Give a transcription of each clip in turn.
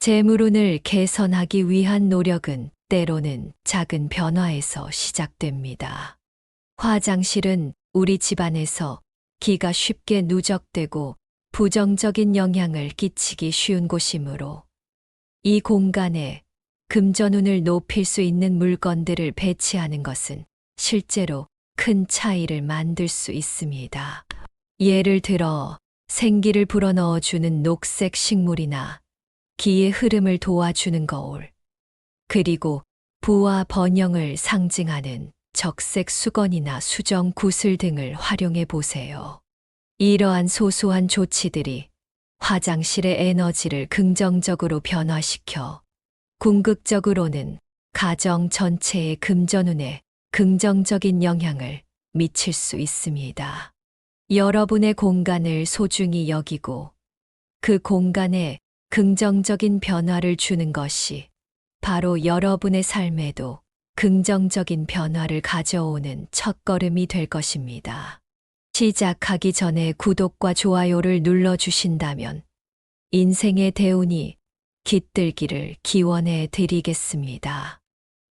재물운을 개선하기 위한 노력은 때로는 작은 변화에서 시작됩니다. 화장실은 우리 집안에서 기가 쉽게 누적되고 부정적인 영향을 끼치기 쉬운 곳이므로 이 공간에 금전운을 높일 수 있는 물건들을 배치하는 것은 실제로 큰 차이를 만들 수 있습니다. 예를 들어 생기를 불어넣어 주는 녹색 식물이나 기의 흐름을 도와주는 거울, 그리고 부와 번영을 상징하는 적색 수건이나 수정 구슬 등을 활용해 보세요. 이러한 소소한 조치들이 화장실의 에너지를 긍정적으로 변화시켜 궁극적으로는 가정 전체의 금전운에 긍정적인 영향을 미칠 수 있습니다. 여러분의 공간을 소중히 여기고 그 공간에 긍정적인 변화를 주는 것이 바로 여러분의 삶에도 긍정적인 변화를 가져오는 첫걸음이 될 것입니다. 시작하기 전에 구독과 좋아요를 눌러주신다면 인생의 대운이 깃들기를 기원해 드리겠습니다.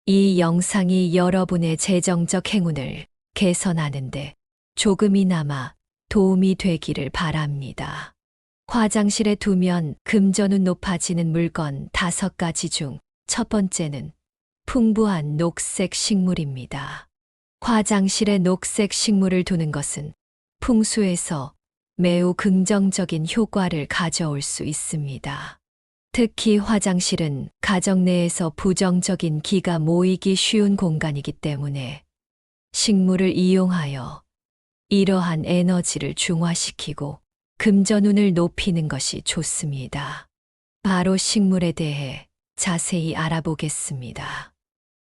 이 영상이 여러분의 재정적 행운을 개선하는데 조금이나마 도움이 되기를 바랍니다. 화장실에 두면 금전운 높아지는 물건 5가지 중 첫 번째는 풍부한 녹색 식물입니다. 화장실에 녹색 식물을 두는 것은 풍수에서 매우 긍정적인 효과를 가져올 수 있습니다. 특히 화장실은 가정 내에서 부정적인 기가 모이기 쉬운 공간이기 때문에 식물을 이용하여 이러한 에너지를 중화시키고 금전운을 높이는 것이 좋습니다. 바로 식물에 대해 자세히 알아보겠습니다.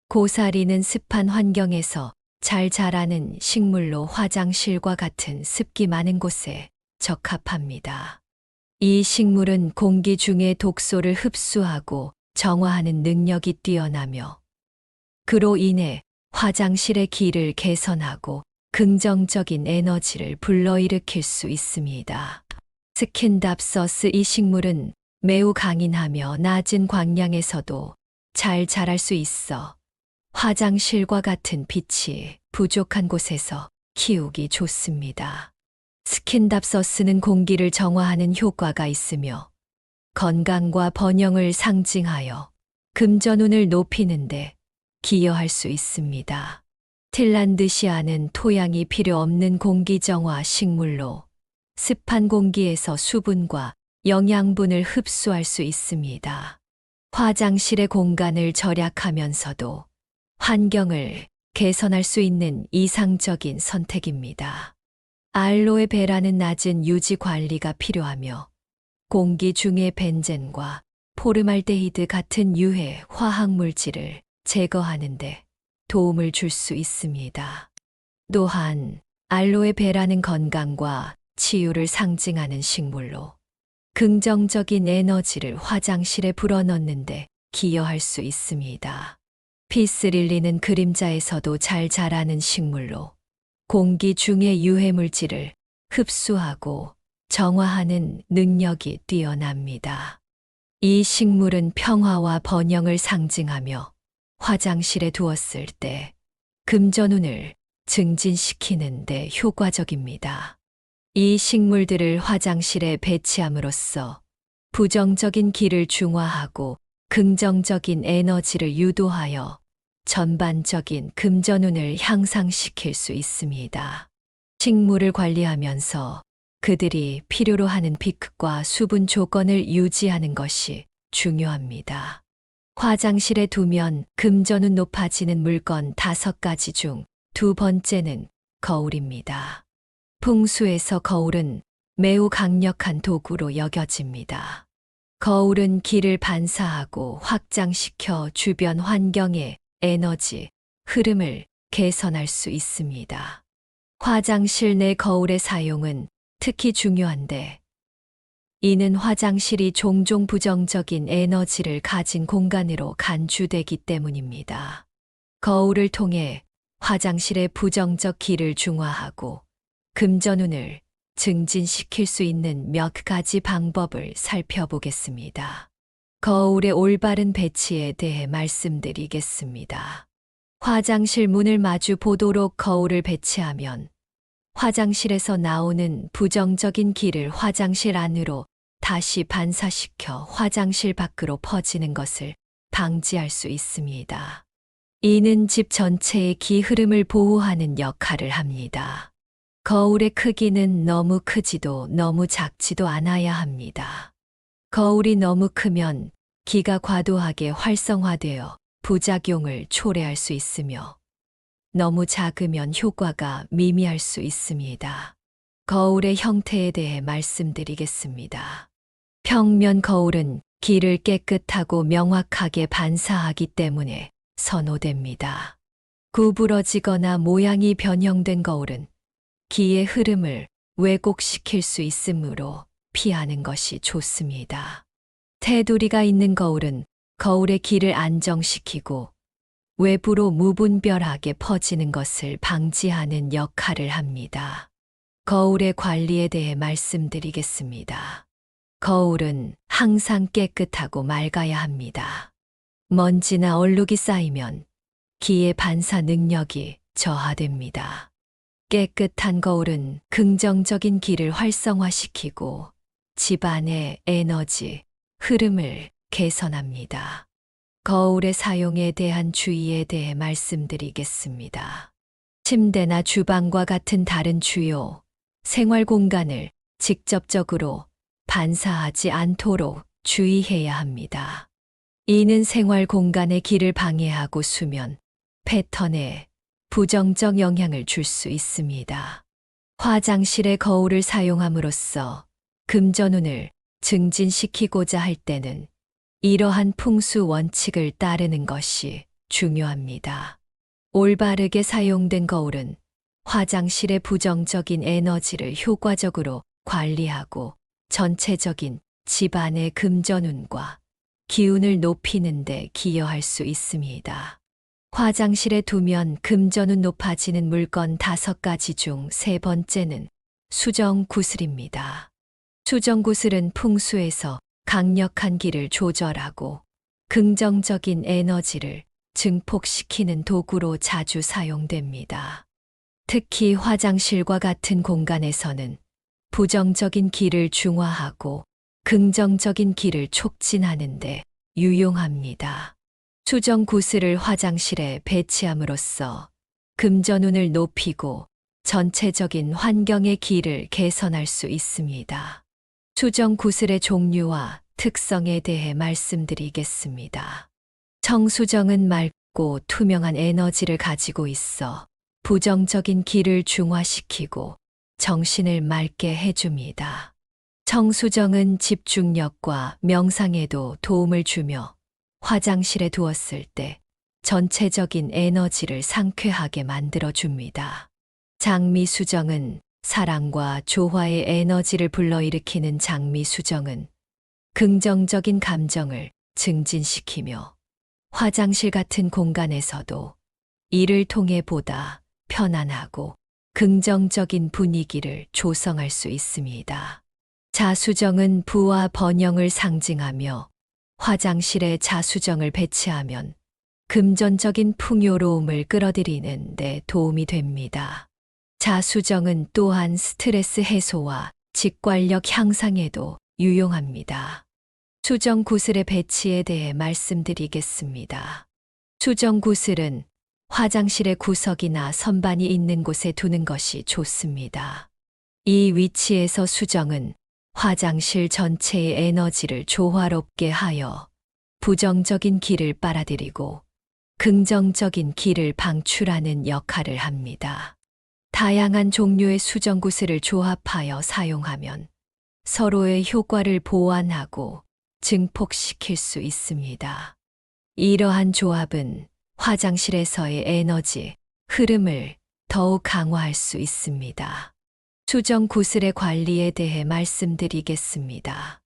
고사리는 습한 환경에서 잘 자라는 식물로 화장실과 같은 습기 많은 곳에 적합합니다. 이 식물은 공기 중의 독소를 흡수하고 정화하는 능력이 뛰어나며 그로 인해 화장실의 기를 개선하고 긍정적인 에너지를 불러일으킬 수 있습니다. 스킨답서스 이 식물은 매우 강인하며 낮은 광량에서도 잘 자랄 수 있어 화장실과 같은 빛이 부족한 곳에서 키우기 좋습니다. 스킨답서스는 공기를 정화하는 효과가 있으며 건강과 번영을 상징하여 금전운을 높이는데 기여할 수 있습니다. 틸란드시아는 토양이 필요 없는 공기정화 식물로 습한 공기에서 수분과 영양분을 흡수할 수 있습니다. 화장실의 공간을 절약하면서도 환경을 개선할 수 있는 이상적인 선택입니다. 알로에베라는 낮은 유지 관리가 필요하며 공기 중의 벤젠과 포르말데히드 같은 유해 화학 물질을 제거하는데 도움을 줄 수 있습니다. 또한 알로에베라는 건강과 치유를 상징하는 식물로 긍정적인 에너지를 화장실에 불어넣는데 기여할 수 있습니다. 피스릴리는 그림자에서도 잘 자라는 식물로 공기 중의 유해 물질을 흡수하고 정화하는 능력이 뛰어납니다. 이 식물은 평화와 번영을 상징하며 화장실에 두었을 때 금전운을 증진시키는 데 효과적입니다. 이 식물들을 화장실에 배치함으로써 부정적인 기를 중화하고 긍정적인 에너지를 유도하여 전반적인 금전운을 향상시킬 수 있습니다. 식물을 관리하면서 그들이 필요로 하는 빛과 수분 조건을 유지하는 것이 중요합니다. 화장실에 두면 금전운 높아지는 물건 5가지 중 2번째는 거울입니다. 풍수에서 거울은 매우 강력한 도구로 여겨집니다. 거울은 기를 반사하고 확장시켜 주변 환경의 에너지, 흐름을 개선할 수 있습니다. 화장실 내 거울의 사용은 특히 중요한데, 이는 화장실이 종종 부정적인 에너지를 가진 공간으로 간주되기 때문입니다. 거울을 통해 화장실의 부정적 기를 중화하고 금전운을 증진시킬 수 있는 몇 가지 방법을 살펴보겠습니다. 거울의 올바른 배치에 대해 말씀드리겠습니다. 화장실 문을 마주 보도록 거울을 배치하면 화장실에서 나오는 부정적인 기를 화장실 안으로 다시 반사시켜 화장실 밖으로 퍼지는 것을 방지할 수 있습니다. 이는 집 전체의 기 흐름을 보호하는 역할을 합니다. 거울의 크기는 너무 크지도 너무 작지도 않아야 합니다. 거울이 너무 크면 기가 과도하게 활성화되어 부작용을 초래할 수 있으며 너무 작으면 효과가 미미할 수 있습니다. 거울의 형태에 대해 말씀드리겠습니다. 평면 거울은 기를 깨끗하고 명확하게 반사하기 때문에 선호됩니다. 구부러지거나 모양이 변형된 거울은 기의 흐름을 왜곡시킬 수 있으므로 피하는 것이 좋습니다. 테두리가 있는 거울은 거울의 기를 안정시키고 외부로 무분별하게 퍼지는 것을 방지하는 역할을 합니다. 거울의 관리에 대해 말씀드리겠습니다. 거울은 항상 깨끗하고 맑아야 합니다. 먼지나 얼룩이 쌓이면 기의 반사 능력이 저하됩니다. 깨끗한 거울은 긍정적인 기를 활성화시키고 집안의 에너지, 흐름을 개선합니다. 거울의 사용에 대한 주의에 대해 말씀드리겠습니다. 침대나 주방과 같은 다른 주요 생활 공간을 직접적으로 반사하지 않도록 주의해야 합니다. 이는 생활 공간의 기를 방해하고 수면 패턴에 부정적 영향을 줄 수 있습니다. 화장실의 거울을 사용함으로써 금전운을 증진시키고자 할 때는 이러한 풍수 원칙을 따르는 것이 중요합니다. 올바르게 사용된 거울은 화장실의 부정적인 에너지를 효과적으로 관리하고 전체적인 집안의 금전운과 기운을 높이는 데 기여할 수 있습니다. 화장실에 두면 금전운 높아지는 물건 5가지 중 3번째는 수정구슬입니다. 수정구슬은 풍수에서 강력한 기를 조절하고 긍정적인 에너지를 증폭시키는 도구로 자주 사용됩니다. 특히 화장실과 같은 공간에서는 부정적인 기를 중화하고 긍정적인 기를 촉진하는 데 유용합니다. 수정구슬을 화장실에 배치함으로써 금전운을 높이고 전체적인 환경의 기를 개선할 수 있습니다. 수정구슬의 종류와 특성에 대해 말씀드리겠습니다. 청수정은 맑고 투명한 에너지를 가지고 있어 부정적인 기를 중화시키고 정신을 맑게 해줍니다. 청수정은 집중력과 명상에도 도움을 주며 화장실에 두었을 때 전체적인 에너지를 상쾌하게 만들어줍니다. 장미수정은 사랑과 조화의 에너지를 불러일으키는 장미수정은 긍정적인 감정을 증진시키며 화장실 같은 공간에서도 이를 통해 보다 편안하고 긍정적인 분위기를 조성할 수 있습니다. 자수정은 부와 번영을 상징하며 화장실에 자수정을 배치하면 금전적인 풍요로움을 끌어들이는 데 도움이 됩니다. 자수정은 또한 스트레스 해소와 직관력 향상에도 유용합니다. 수정구슬의 배치에 대해 말씀드리겠습니다. 수정구슬은 화장실의 구석이나 선반이 있는 곳에 두는 것이 좋습니다. 이 위치에서 수정은 화장실 전체의 에너지를 조화롭게 하여 부정적인 기를 빨아들이고 긍정적인 기를 방출하는 역할을 합니다. 다양한 종류의 수정구슬을 조합하여 사용하면 서로의 효과를 보완하고 증폭시킬 수 있습니다. 이러한 조합은 화장실에서의 에너지, 흐름을 더욱 강화할 수 있습니다. 수정구슬의 관리에 대해 말씀드리겠습니다.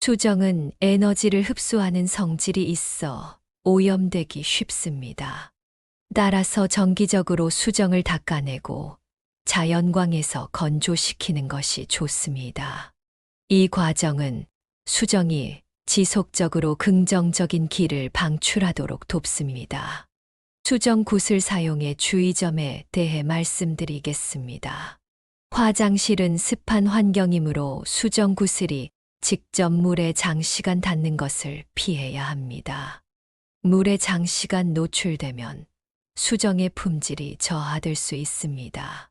수정은 에너지를 흡수하는 성질이 있어 오염되기 쉽습니다. 따라서 정기적으로 수정을 닦아내고 자연광에서 건조시키는 것이 좋습니다. 이 과정은 수정이 지속적으로 긍정적인 기를 방출하도록 돕습니다. 수정굿을 사용해 주의점에 대해 말씀드리겠습니다. 화장실은 습한 환경이므로 수정구슬이 직접 물에 장시간 닿는 것을 피해야 합니다. 물에 장시간 노출되면 수정의 품질이 저하될 수 있습니다.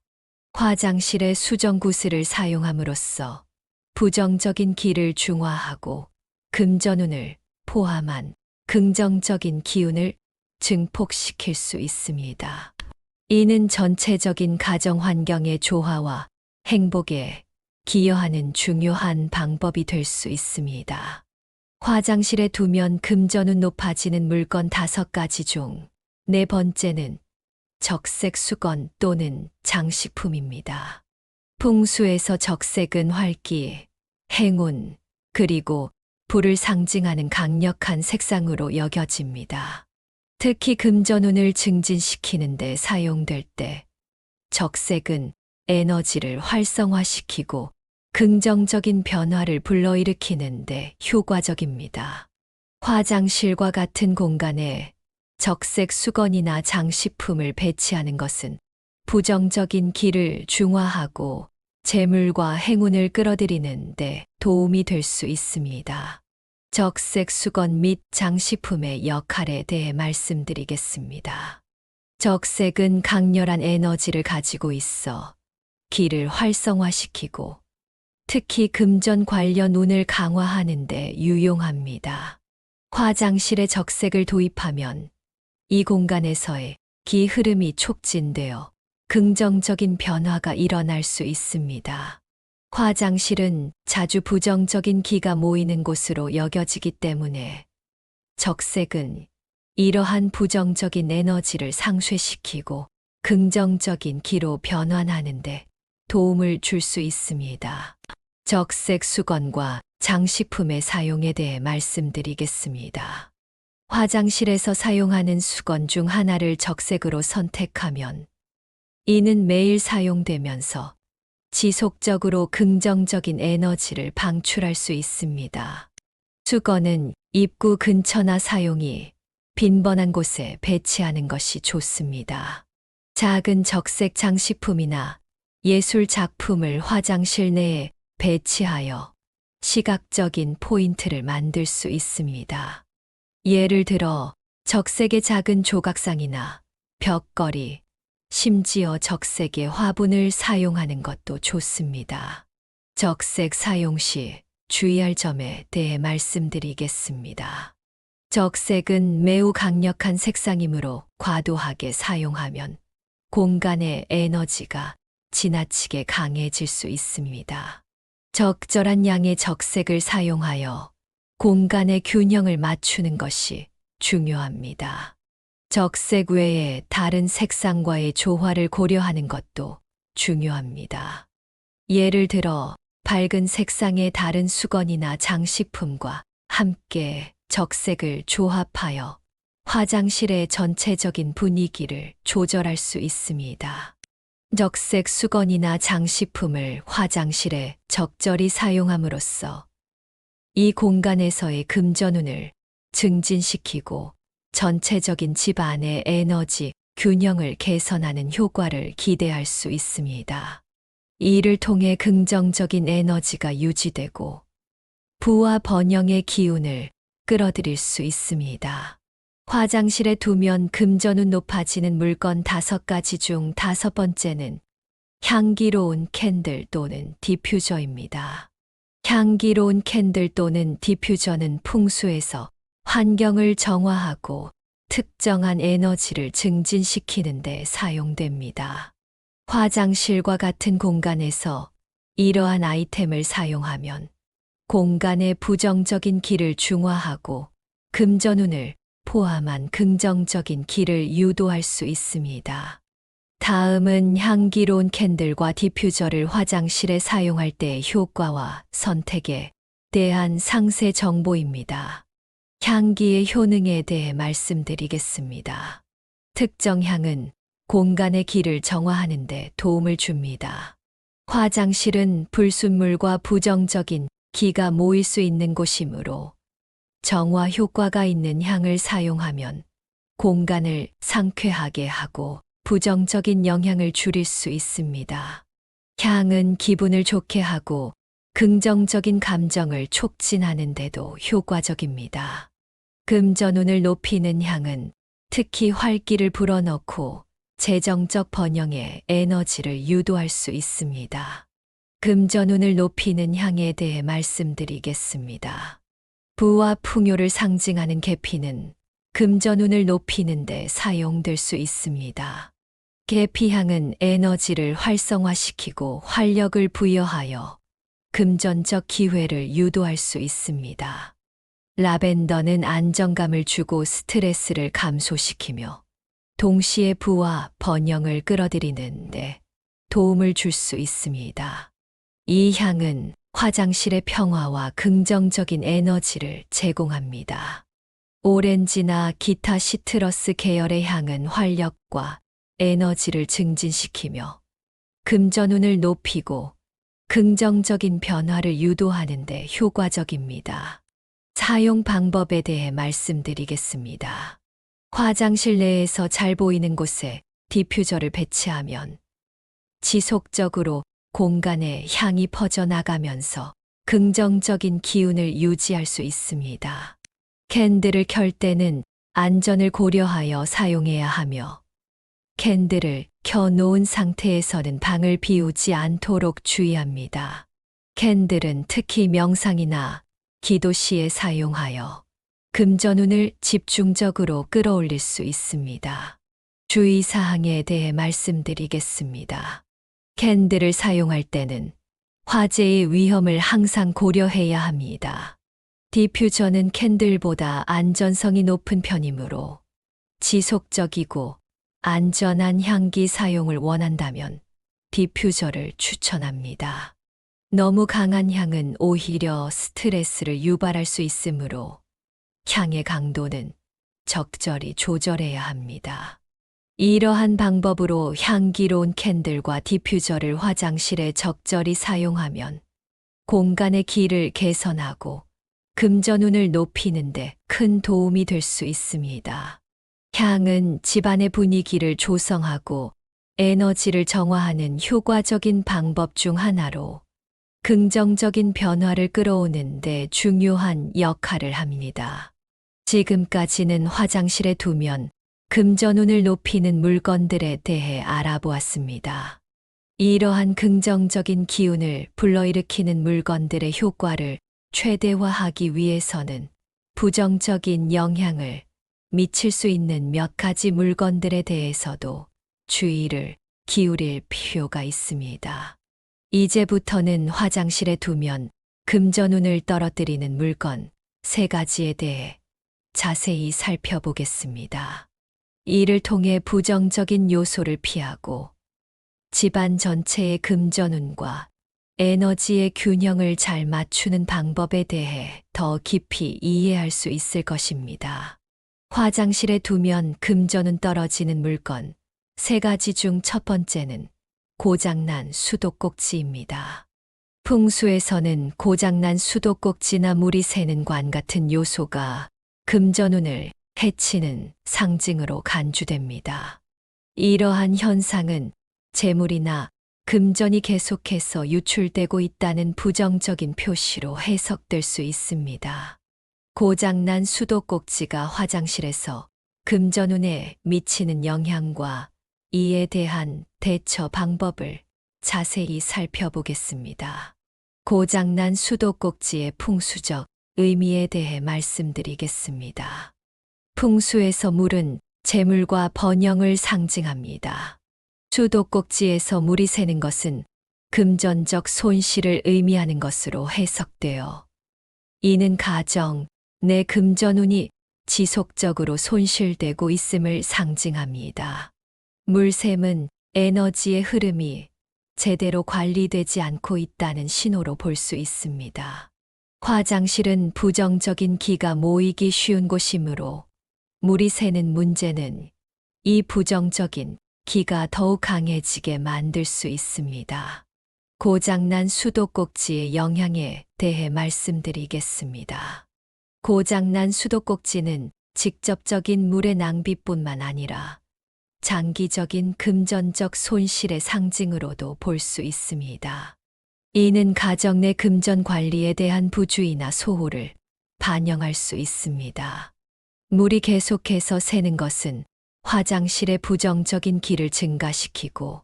화장실에 수정구슬을 사용함으로써 부정적인 기를 중화하고 금전운을 포함한 긍정적인 기운을 증폭시킬 수 있습니다. 이는 전체적인 가정 환경의 조화와 행복에 기여하는 중요한 방법이 될 수 있습니다. 화장실에 두면 금전운 높아지는 물건 5가지 중 4번째는 적색 수건 또는 장식품입니다. 풍수에서 적색은 활기, 행운, 그리고 불을 상징하는 강력한 색상으로 여겨집니다. 특히 금전운을 증진시키는 데 사용될 때 적색은 에너지를 활성화시키고 긍정적인 변화를 불러일으키는 데 효과적입니다. 화장실과 같은 공간에 적색 수건이나 장식품을 배치하는 것은 부정적인 기를 중화하고 재물과 행운을 끌어들이는 데 도움이 될 수 있습니다. 적색 수건 및 장식품의 역할에 대해 말씀드리겠습니다. 적색은 강렬한 에너지를 가지고 있어 기를 활성화시키고 특히 금전 관련 운을 강화하는 데 유용합니다. 화장실에 적색을 도입하면 이 공간에서의 기 흐름이 촉진되어 긍정적인 변화가 일어날 수 있습니다. 화장실은 자주 부정적인 기가 모이는 곳으로 여겨지기 때문에 적색은 이러한 부정적인 에너지를 상쇄시키고 긍정적인 기로 변환하는 데 도움을 줄 수 있습니다. 적색 수건과 장식품의 사용에 대해 말씀드리겠습니다. 화장실에서 사용하는 수건 중 하나를 적색으로 선택하면 이는 매일 사용되면서 지속적으로 긍정적인 에너지를 방출할 수 있습니다. 수건은 입구 근처나 사용이 빈번한 곳에 배치하는 것이 좋습니다. 작은 적색 장식품이나 예술 작품을 화장실 내에 배치하여 시각적인 포인트를 만들 수 있습니다. 예를 들어 적색의 작은 조각상이나 벽걸이, 심지어 적색의 화분을 사용하는 것도 좋습니다. 적색 사용 시 주의할 점에 대해 말씀드리겠습니다. 적색은 매우 강력한 색상이므로 과도하게 사용하면 공간의 에너지가 지나치게 강해질 수 있습니다. 적절한 양의 적색을 사용하여 공간의 균형을 맞추는 것이 중요합니다. 적색 외에 다른 색상과의 조화를 고려하는 것도 중요합니다. 예를 들어 밝은 색상의 다른 수건이나 장식품과 함께 적색을 조합하여 화장실의 전체적인 분위기를 조절할 수 있습니다. 적색 수건이나 장식품을 화장실에 적절히 사용함으로써 이 공간에서의 금전운을 증진시키고 전체적인 집안의 에너지 균형을 개선하는 효과를 기대할 수 있습니다. 이를 통해 긍정적인 에너지가 유지되고 부와 번영의 기운을 끌어들일 수 있습니다. 화장실에 두면 금전운 높아지는 물건 5가지 중 5번째는 향기로운 캔들 또는 디퓨저입니다. 향기로운 캔들 또는 디퓨저는 풍수에서 환경을 정화하고 특정한 에너지를 증진시키는 데 사용됩니다. 화장실과 같은 공간에서 이러한 아이템을 사용하면 공간의 부정적인 기를 중화하고 금전운을 포함한 긍정적인 기를 유도할 수 있습니다. 다음은 향기로운 캔들과 디퓨저를 화장실에 사용할 때의 효과와 선택에 대한 상세 정보입니다. 향기의 효능에 대해 말씀드리겠습니다. 특정 향은 공간의 기를 정화하는 데 도움을 줍니다. 화장실은 불순물과 부정적인 기가 모일 수 있는 곳이므로 정화 효과가 있는 향을 사용하면 공간을 상쾌하게 하고 부정적인 영향을 줄일 수 있습니다. 향은 기분을 좋게 하고 긍정적인 감정을 촉진하는 데도 효과적입니다. 금전운을 높이는 향은 특히 활기를 불어넣고 재정적 번영의 에너지를 유도할 수 있습니다. 금전운을 높이는 향에 대해 말씀드리겠습니다. 부와 풍요를 상징하는 계피는 금전운을 높이는 데 사용될 수 있습니다. 계피향은 에너지를 활성화시키고 활력을 부여하여 금전적 기회를 유도할 수 있습니다. 라벤더는 안정감을 주고 스트레스를 감소시키며 동시에 부와 번영을 끌어들이는 데 도움을 줄 수 있습니다. 이 향은 화장실의 평화와 긍정적인 에너지를 제공합니다. 오렌지나 기타 시트러스 계열의 향은 활력과 에너지를 증진시키며 금전운을 높이고 긍정적인 변화를 유도하는 데 효과적입니다. 사용 방법에 대해 말씀드리겠습니다. 화장실 내에서 잘 보이는 곳에 디퓨저를 배치하면 지속적으로 공간에 향이 퍼져나가면서 긍정적인 기운을 유지할 수 있습니다. 캔들을 켤 때는 안전을 고려하여 사용해야 하며 캔들을 켜놓은 상태에서는 방을 비우지 않도록 주의합니다. 캔들은 특히 명상이나 기도 시에 사용하여 금전운을 집중적으로 끌어올릴 수 있습니다. 주의사항에 대해 말씀드리겠습니다. 캔들을 사용할 때는 화재의 위험을 항상 고려해야 합니다. 디퓨저는 캔들보다 안전성이 높은 편이므로 지속적이고 안전한 향기 사용을 원한다면 디퓨저를 추천합니다. 너무 강한 향은 오히려 스트레스를 유발할 수 있으므로 향의 강도는 적절히 조절해야 합니다. 이러한 방법으로 향기로운 캔들과 디퓨저를 화장실에 적절히 사용하면 공간의 기를 개선하고 금전운을 높이는 데 큰 도움이 될 수 있습니다. 향은 집안의 분위기를 조성하고 에너지를 정화하는 효과적인 방법 중 하나로 긍정적인 변화를 끌어오는 데 중요한 역할을 합니다. 지금까지는 화장실에 두면 금전운을 높이는 물건들에 대해 알아보았습니다. 이러한 긍정적인 기운을 불러일으키는 물건들의 효과를 최대화하기 위해서는 부정적인 영향을 미칠 수 있는 몇 가지 물건들에 대해서도 주의를 기울일 필요가 있습니다. 이제부터는 화장실에 두면 금전운을 떨어뜨리는 물건 3가지에 대해 자세히 살펴보겠습니다. 이를 통해 부정적인 요소를 피하고 집안 전체의 금전운과 에너지의 균형을 잘 맞추는 방법에 대해 더 깊이 이해할 수 있을 것입니다. 화장실에 두면 금전운 떨어지는 물건 3가지 중 첫 번째는 고장난 수도꼭지입니다. 풍수에서는 고장난 수도꼭지나 물이 새는 관 같은 요소가 금전운을 해치는 상징으로 간주됩니다. 이러한 현상은 재물이나 금전이 계속해서 유출되고 있다는 부정적인 표시로 해석될 수 있습니다. 고장난 수도꼭지가 화장실에서 금전운에 미치는 영향과 이에 대한 대처 방법을 자세히 살펴보겠습니다. 고장난 수도꼭지의 풍수적 의미에 대해 말씀드리겠습니다. 풍수에서 물은 재물과 번영을 상징합니다. 수도꼭지에서 물이 새는 것은 금전적 손실을 의미하는 것으로 해석되어 이는 가정 내 금전운이 지속적으로 손실되고 있음을 상징합니다. 물샘은 에너지의 흐름이 제대로 관리되지 않고 있다는 신호로 볼 수 있습니다. 화장실은 부정적인 기가 모이기 쉬운 곳이므로 물이 새는 문제는 이 부정적인 기가 더욱 강해지게 만들 수 있습니다. 고장난 수도꼭지의 영향에 대해 말씀드리겠습니다. 고장난 수도꼭지는 직접적인 물의 낭비뿐만 아니라 장기적인 금전적 손실의 상징으로도 볼 수 있습니다. 이는 가정 내 금전 관리에 대한 부주의나 소홀을 반영할 수 있습니다. 물이 계속해서 새는 것은 화장실의 부정적인 기를 증가시키고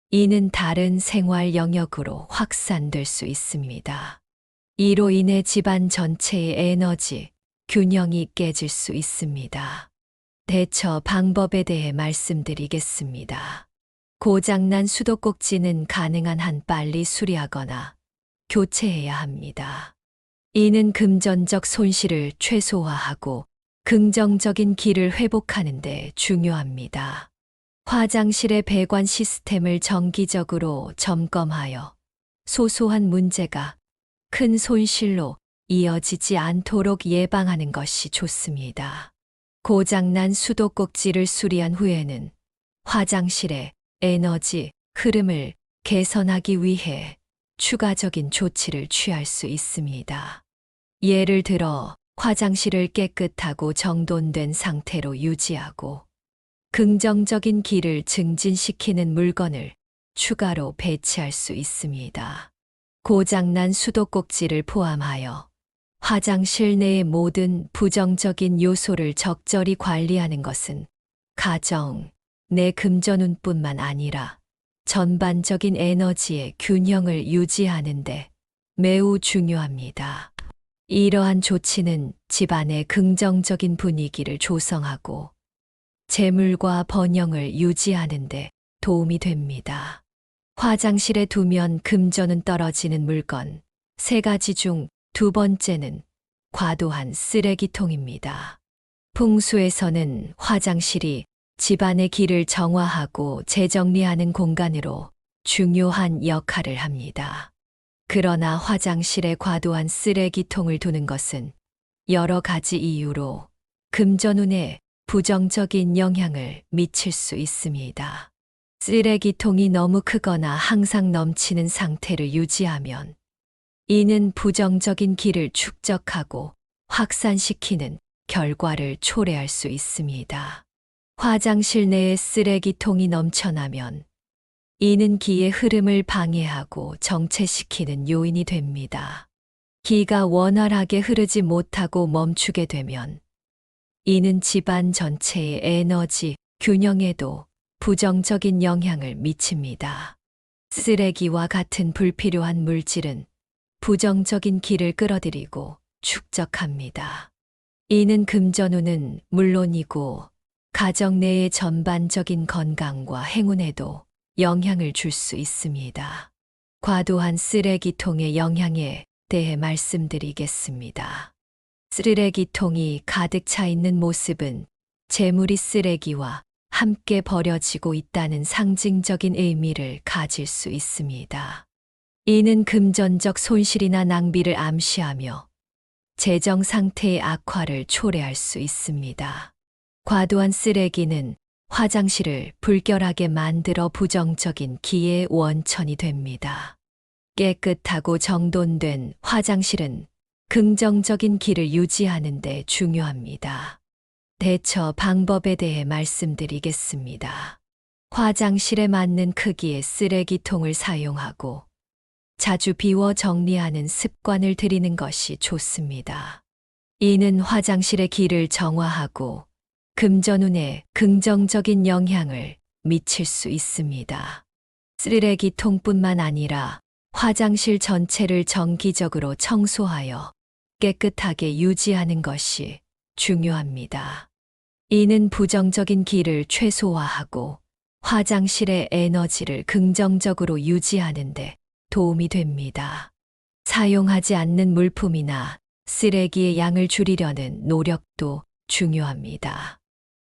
이는 다른 생활 영역으로 확산될 수 있습니다. 이로 인해 집안 전체의 에너지 균형이 깨질 수 있습니다. 대처 방법에 대해 말씀드리겠습니다. 고장난 수도꼭지는 가능한 한 빨리 수리하거나 교체해야 합니다. 이는 금전적 손실을 최소화하고 긍정적인 기를 회복하는 데 중요합니다. 화장실의 배관 시스템을 정기적으로 점검하여 소소한 문제가 큰 손실로 이어지지 않도록 예방하는 것이 좋습니다. 고장난 수도꼭지를 수리한 후에는 화장실의 에너지 흐름을 개선하기 위해 추가적인 조치를 취할 수 있습니다. 예를 들어 화장실을 깨끗하고 정돈된 상태로 유지하고 긍정적인 기를 증진시키는 물건을 추가로 배치할 수 있습니다. 고장난 수도꼭지를 포함하여 화장실 내의 모든 부정적인 요소를 적절히 관리하는 것은 가정 내 금전운뿐만 아니라 전반적인 에너지의 균형을 유지하는 데 매우 중요합니다. 이러한 조치는 집안의 긍정적인 분위기를 조성하고 재물과 번영을 유지하는 데 도움이 됩니다. 화장실에 두면 금전은 떨어지는 물건 3가지 중 2번째는 과도한 쓰레기통입니다. 풍수에서는 화장실이 집안의 기를 정화하고 재정리하는 공간으로 중요한 역할을 합니다. 그러나 화장실에 과도한 쓰레기통을 두는 것은 여러 가지 이유로 금전운에 부정적인 영향을 미칠 수 있습니다. 쓰레기통이 너무 크거나 항상 넘치는 상태를 유지하면 이는 부정적인 기를 축적하고 확산시키는 결과를 초래할 수 있습니다. 화장실 내에 쓰레기통이 넘쳐나면 이는 기의 흐름을 방해하고 정체시키는 요인이 됩니다. 기가 원활하게 흐르지 못하고 멈추게 되면 이는 집안 전체의 에너지 균형에도 부정적인 영향을 미칩니다. 쓰레기와 같은 불필요한 물질은 부정적인 기를 끌어들이고 축적합니다. 이는 금전운은 물론이고 가정 내의 전반적인 건강과 행운에도 영향을 줄 수 있습니다. 과도한 쓰레기통의 영향에 대해 말씀드리겠습니다. 쓰레기통이 가득 차 있는 모습은 재물이 쓰레기와 함께 버려지고 있다는 상징적인 의미를 가질 수 있습니다. 이는 금전적 손실이나 낭비를 암시하며 재정 상태의 악화를 초래할 수 있습니다. 과도한 쓰레기는 화장실을 불결하게 만들어 부정적인 기의 원천이 됩니다. 깨끗하고 정돈된 화장실은 긍정적인 기를 유지하는 데 중요합니다. 대처 방법에 대해 말씀드리겠습니다. 화장실에 맞는 크기의 쓰레기통을 사용하고 자주 비워 정리하는 습관을 들이는 것이 좋습니다. 이는 화장실의 기를 정화하고 금전운에 긍정적인 영향을 미칠 수 있습니다. 쓰레기통뿐만 아니라 화장실 전체를 정기적으로 청소하여 깨끗하게 유지하는 것이 중요합니다. 이는 부정적인 기를 최소화하고 화장실의 에너지를 긍정적으로 유지하는 데 도움이 됩니다. 사용하지 않는 물품이나 쓰레기의 양을 줄이려는 노력도 중요합니다.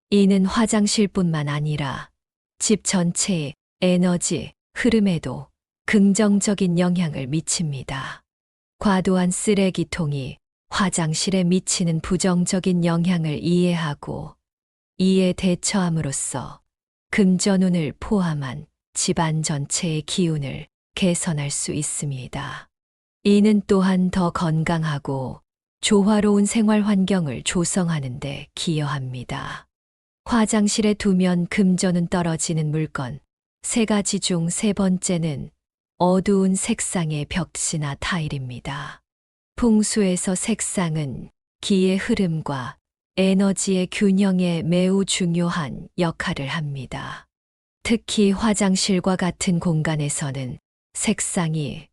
이는 화장실뿐만 아니라 집 전체의 에너지 흐름에도 긍정적인 영향을 미칩니다. 과도한 쓰레기통이 화장실에 미치는 부정적인 영향을 이해하고 이에 대처함으로써 금전운을 포함한 집안 전체의 기운을 개선할 수 있습니다. 이는 또한 더 건강하고 조화로운 생활 환경을 조성하는 데 기여합니다. 화장실에 두면 금전운 떨어지는 물건. 세 가지 중 세 번째는 어두운 색상의 벽지나 타일입니다. 풍수에서 색상은 기의 흐름과 에너지의 균형에 매우 중요한 역할을 합니다. 특히 화장실과 같은 공간에서는 색상이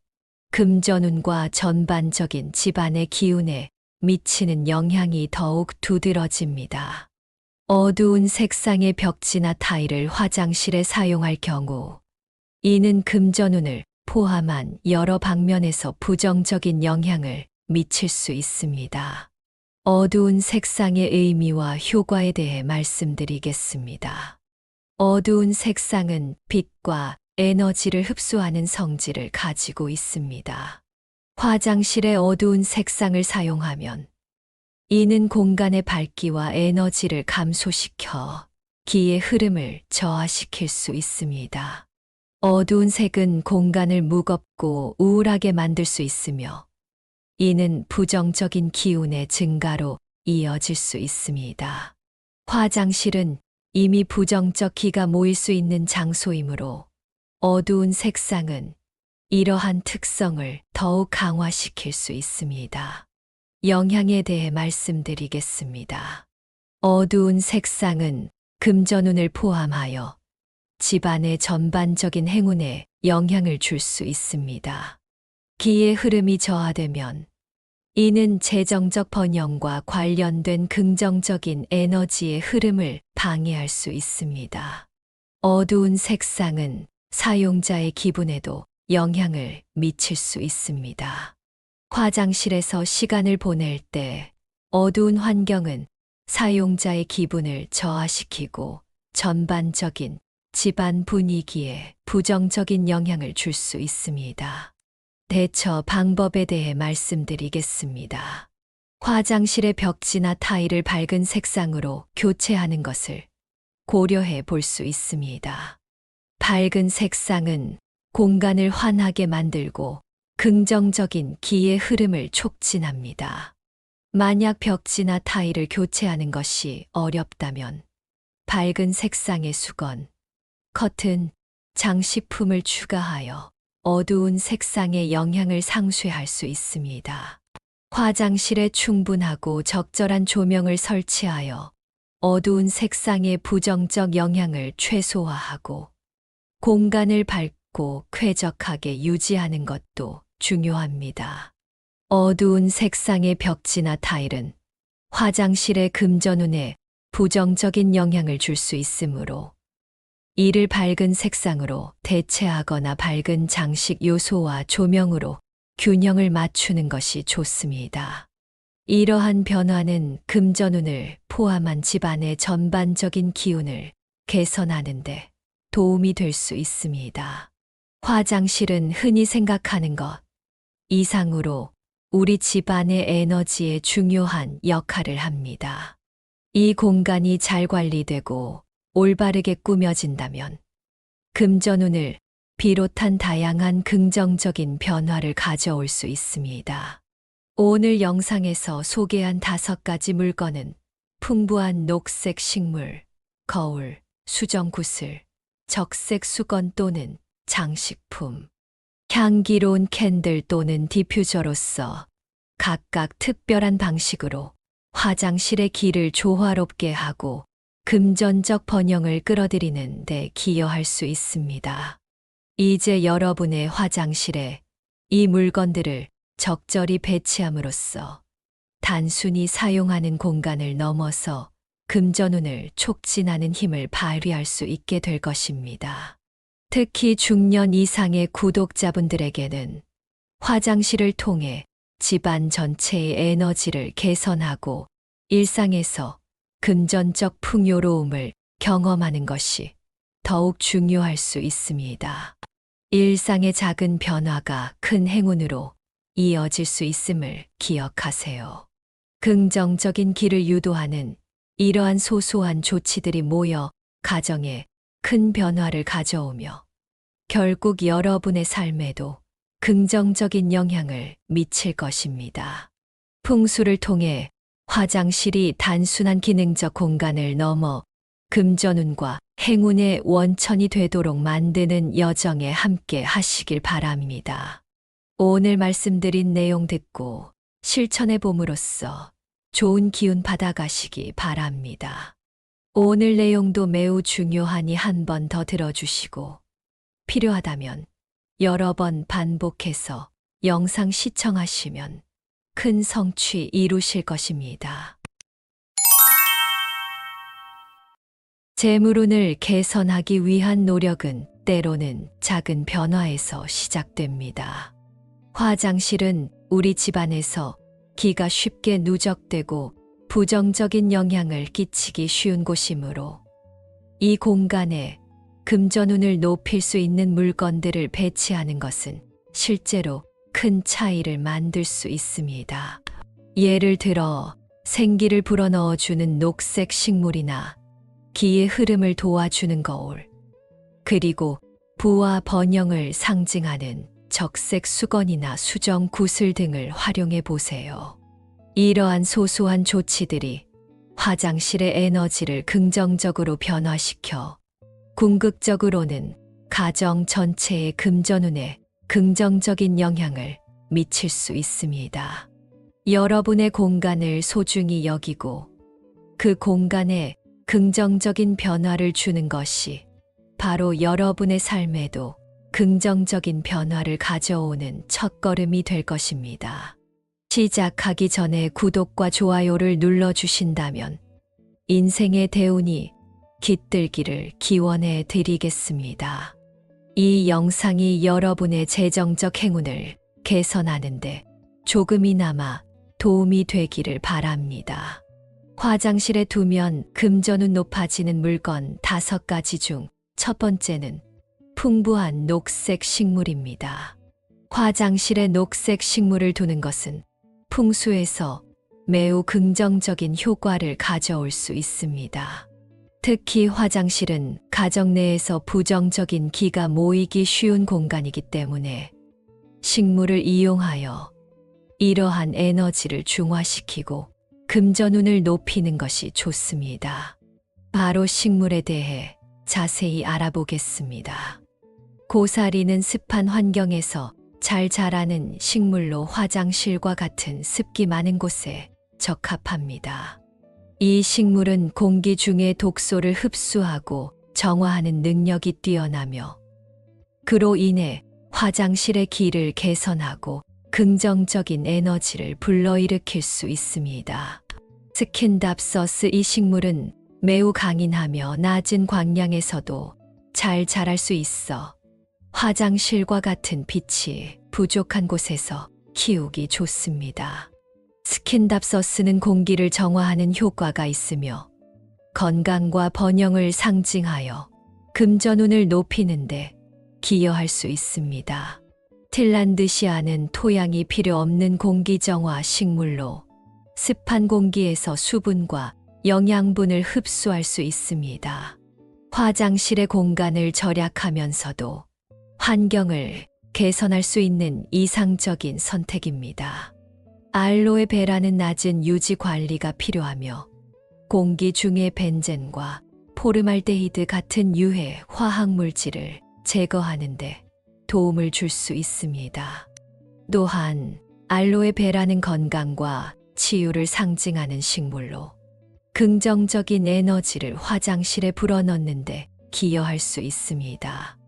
금전운과 전반적인 집안의 기운에 미치는 영향이 더욱 두드러집니다. 어두운 색상의 벽지나 타일을 화장실에 사용할 경우 이는 금전운을 포함한 여러 방면에서 부정적인 영향을 미칠 수 있습니다. 어두운 색상의 의미와 효과에 대해 말씀드리겠습니다. 어두운 색상은 빛과 에너지를 흡수하는 성질을 가지고 있습니다. 화장실에 어두운 색상을 사용하면 이는 공간의 밝기와 에너지를 감소시켜 기의 흐름을 저하시킬 수 있습니다. 어두운 색은 공간을 무겁고 우울하게 만들 수 있으며 이는 부정적인 기운의 증가로 이어질 수 있습니다. 화장실은 이미 부정적 기가 모일 수 있는 장소이므로 어두운 색상은 이러한 특성을 더욱 강화시킬 수 있습니다. 영향에 대해 말씀드리겠습니다. 어두운 색상은 금전운을 포함하여 집안의 전반적인 행운에 영향을 줄 수 있습니다. 기의 흐름이 저하되면 이는 재정적 번영과 관련된 긍정적인 에너지의 흐름을 방해할 수 있습니다. 어두운 색상은 사용자의 기분에도 영향을 미칠 수 있습니다. 화장실에서 시간을 보낼 때 어두운 환경은 사용자의 기분을 저하시키고 전반적인 집안 분위기에 부정적인 영향을 줄 수 있습니다. 대처 방법에 대해 말씀드리겠습니다. 화장실의 벽지나 타일을 밝은 색상으로 교체하는 것을 고려해 볼 수 있습니다. 밝은 색상은 공간을 환하게 만들고 긍정적인 기의 흐름을 촉진합니다. 만약 벽지나 타일을 교체하는 것이 어렵다면 밝은 색상의 수건, 커튼, 장식품을 추가하여 어두운 색상의 영향을 상쇄할 수 있습니다. 화장실에 충분하고 적절한 조명을 설치하여 어두운 색상의 부정적 영향을 최소화하고 공간을 밝고 쾌적하게 유지하는 것도 중요합니다. 어두운 색상의 벽지나 타일은 화장실의 금전운에 부정적인 영향을 줄 수 있으므로 이를 밝은 색상으로 대체하거나 밝은 장식 요소와 조명으로 균형을 맞추는 것이 좋습니다. 이러한 변화는 금전운을 포함한 집안의 전반적인 기운을 개선하는 데 도움이 될 수 있습니다. 화장실은 흔히 생각하는 것 이상으로 우리 집안의 에너지에 중요한 역할을 합니다. 이 공간이 잘 관리되고 올바르게 꾸며진다면 금전운을 비롯한 다양한 긍정적인 변화를 가져올 수 있습니다. 오늘 영상에서 소개한 5가지 물건은 풍부한 녹색 식물, 거울, 수정 구슬, 적색 수건 또는 장식품, 향기로운 캔들 또는 디퓨저로서 각각 특별한 방식으로 화장실의 기를 조화롭게 하고 금전적 번영을 끌어들이는 데 기여할 수 있습니다. 이제 여러분의 화장실에 이 물건들을 적절히 배치함으로써 단순히 사용하는 공간을 넘어서 금전운을 촉진하는 힘을 발휘할 수 있게 될 것입니다. 특히 중년 이상의 구독자분들에게는 화장실을 통해 집안 전체의 에너지를 개선하고 일상에서 금전적 풍요로움을 경험하는 것이 더욱 중요할 수 있습니다. 일상의 작은 변화가 큰 행운으로 이어질 수 있음을 기억하세요. 긍정적인 기를 유도하는 이러한 소소한 조치들이 모여 가정에 큰 변화를 가져오며 결국 여러분의 삶에도 긍정적인 영향을 미칠 것입니다. 풍수를 통해 화장실이 단순한 기능적 공간을 넘어 금전운과 행운의 원천이 되도록 만드는 여정에 함께 하시길 바랍니다. 오늘 말씀드린 내용 듣고 실천해 봄으로써 좋은 기운 받아가시기 바랍니다. 오늘 내용도 매우 중요하니 한 번 더 들어주시고 필요하다면 여러 번 반복해서 영상 시청하시면 큰 성취 이루실 것입니다. 재물운을 개선하기 위한 노력은 때로는 작은 변화에서 시작됩니다. 화장실은 우리 집안에서 기가 쉽게 누적되고 부정적인 영향을 끼치기 쉬운 곳이므로 이 공간에 금전운을 높일 수 있는 물건들을 배치하는 것은 실제로 큰 차이를 만들 수 있습니다. 예를 들어 생기를 불어넣어주는 녹색 식물이나 기의 흐름을 도와주는 거울, 그리고 부와 번영을 상징하는 적색 수건이나 수정 구슬 등을 활용해 보세요. 이러한 소소한 조치들이 화장실의 에너지를 긍정적으로 변화시켜 궁극적으로는 가정 전체의 금전운에 긍정적인 영향을 미칠 수 있습니다. 여러분의 공간을 소중히 여기고 그 공간에 긍정적인 변화를 주는 것이 바로 여러분의 삶에도 긍정적인 변화를 가져오는 첫걸음이 될 것입니다. 시작하기 전에 구독과 좋아요를 눌러주신다면 인생의 대운이 깃들기를 기원해 드리겠습니다. 이 영상이 여러분의 재정적 행운을 개선하는데 조금이나마 도움이 되기를 바랍니다. 화장실에 두면 금전운 높아지는 물건 5가지 중 첫 번째는 풍부한 녹색 식물입니다. 화장실에 녹색 식물을 두는 것은 풍수에서 매우 긍정적인 효과를 가져올 수 있습니다. 특히 화장실은 가정 내에서 부정적인 기가 모이기 쉬운 공간이기 때문에 식물을 이용하여 이러한 에너지를 중화시키고 금전운을 높이는 것이 좋습니다. 바로 식물에 대해 자세히 알아보겠습니다. 고사리는 습한 환경에서 잘 자라는 식물로 화장실과 같은 습기 많은 곳에 적합합니다. 이 식물은 공기 중의 독소를 흡수하고 정화하는 능력이 뛰어나며 그로 인해 화장실의 기를 개선하고 긍정적인 에너지를 불러일으킬 수 있습니다. 스킨답서스 이 식물은 매우 강인하며 낮은 광량에서도 잘 자랄 수 있어 화장실과 같은 빛이 부족한 곳에서 키우기 좋습니다. 스킨답서스는 공기를 정화하는 효과가 있으며 건강과 번영을 상징하여 금전운을 높이는데 기여할 수 있습니다. 틸란드시아는 토양이 필요 없는 공기정화 식물로 습한 공기에서 수분과 영양분을 흡수할 수 있습니다. 화장실의 공간을 절약하면서도 환경을 개선할 수 있는 이상적인 선택입니다. 알로에베라는 낮은 유지 관리가 필요하며 공기 중의 벤젠과 포르말데히드 같은 유해 화학물질을 제거하는 데 도움을 줄 수 있습니다. 또한 알로에베라는 건강과 치유를 상징하는 식물로 긍정적인 에너지를 화장실에 불어넣는데 기여할 수 있습니다.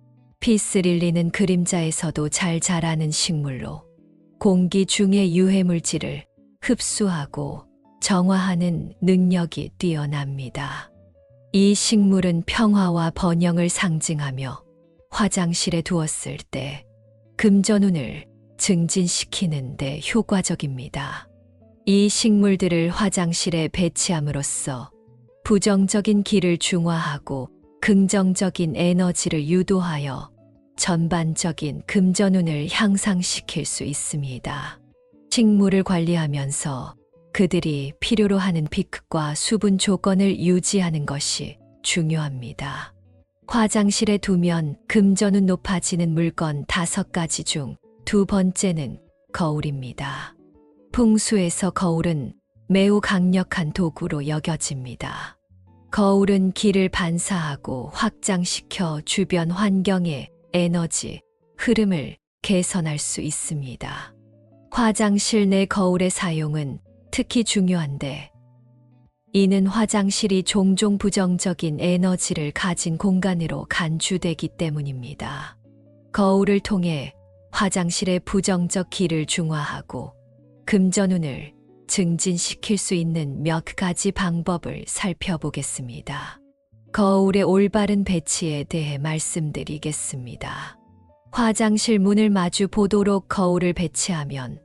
피스릴리는 그림자에서도 잘 자라는 식물로 공기 중의 유해물질을 흡수하고 정화하는 능력이 뛰어납니다. 이 식물은 평화와 번영을 상징하며 화장실에 두었을 때 금전운을 증진시키는 데 효과적입니다. 이 식물들을 화장실에 배치함으로써 부정적인 기를 중화하고 긍정적인 에너지를 유도하여 전반적인 금전운을 향상시킬 수 있습니다. 식물을 관리하면서 그들이 필요로 하는 빛과 수분 조건을 유지하는 것이 중요합니다. 화장실에 두면 금전운 높아지는 물건 5가지 중 두 번째는 거울입니다. 풍수에서 거울은 매우 강력한 도구로 여겨집니다. 거울은 길을 반사하고 확장시켜 주변 환경의 에너지, 흐름을 개선할 수 있습니다. 화장실 내 거울의 사용은 특히 중요한데, 이는 화장실이 종종 부정적인 에너지를 가진 공간으로 간주되기 때문입니다. 거울을 통해 화장실의 부정적 기를 중화하고 금전운을 증진시킬 수 있는 몇 가지 방법을 살펴보겠습니다. 거울의 올바른 배치에 대해 말씀드리겠습니다. 화장실 문을 마주 보도록 거울을 배치하면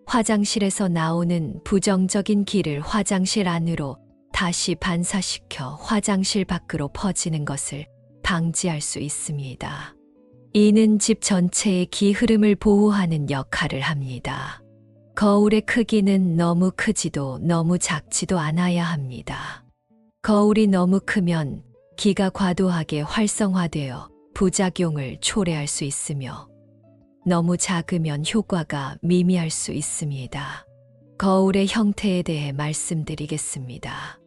화장실에서 나오는 부정적인 기를 화장실 안으로 다시 반사시켜 화장실 밖으로 퍼지는 것을 방지할 수 있습니다. 이는 집 전체의 기 흐름을 보호하는 역할을 합니다. 거울의 크기는 너무 크지도 너무 작지도 않아야 합니다. 거울이 너무 크면 기가 과도하게 활성화되어 부작용을 초래할 수 있으며, 너무 작으면 효과가 미미할 수 있습니다. 거울의 형태에 대해 말씀드리겠습니다.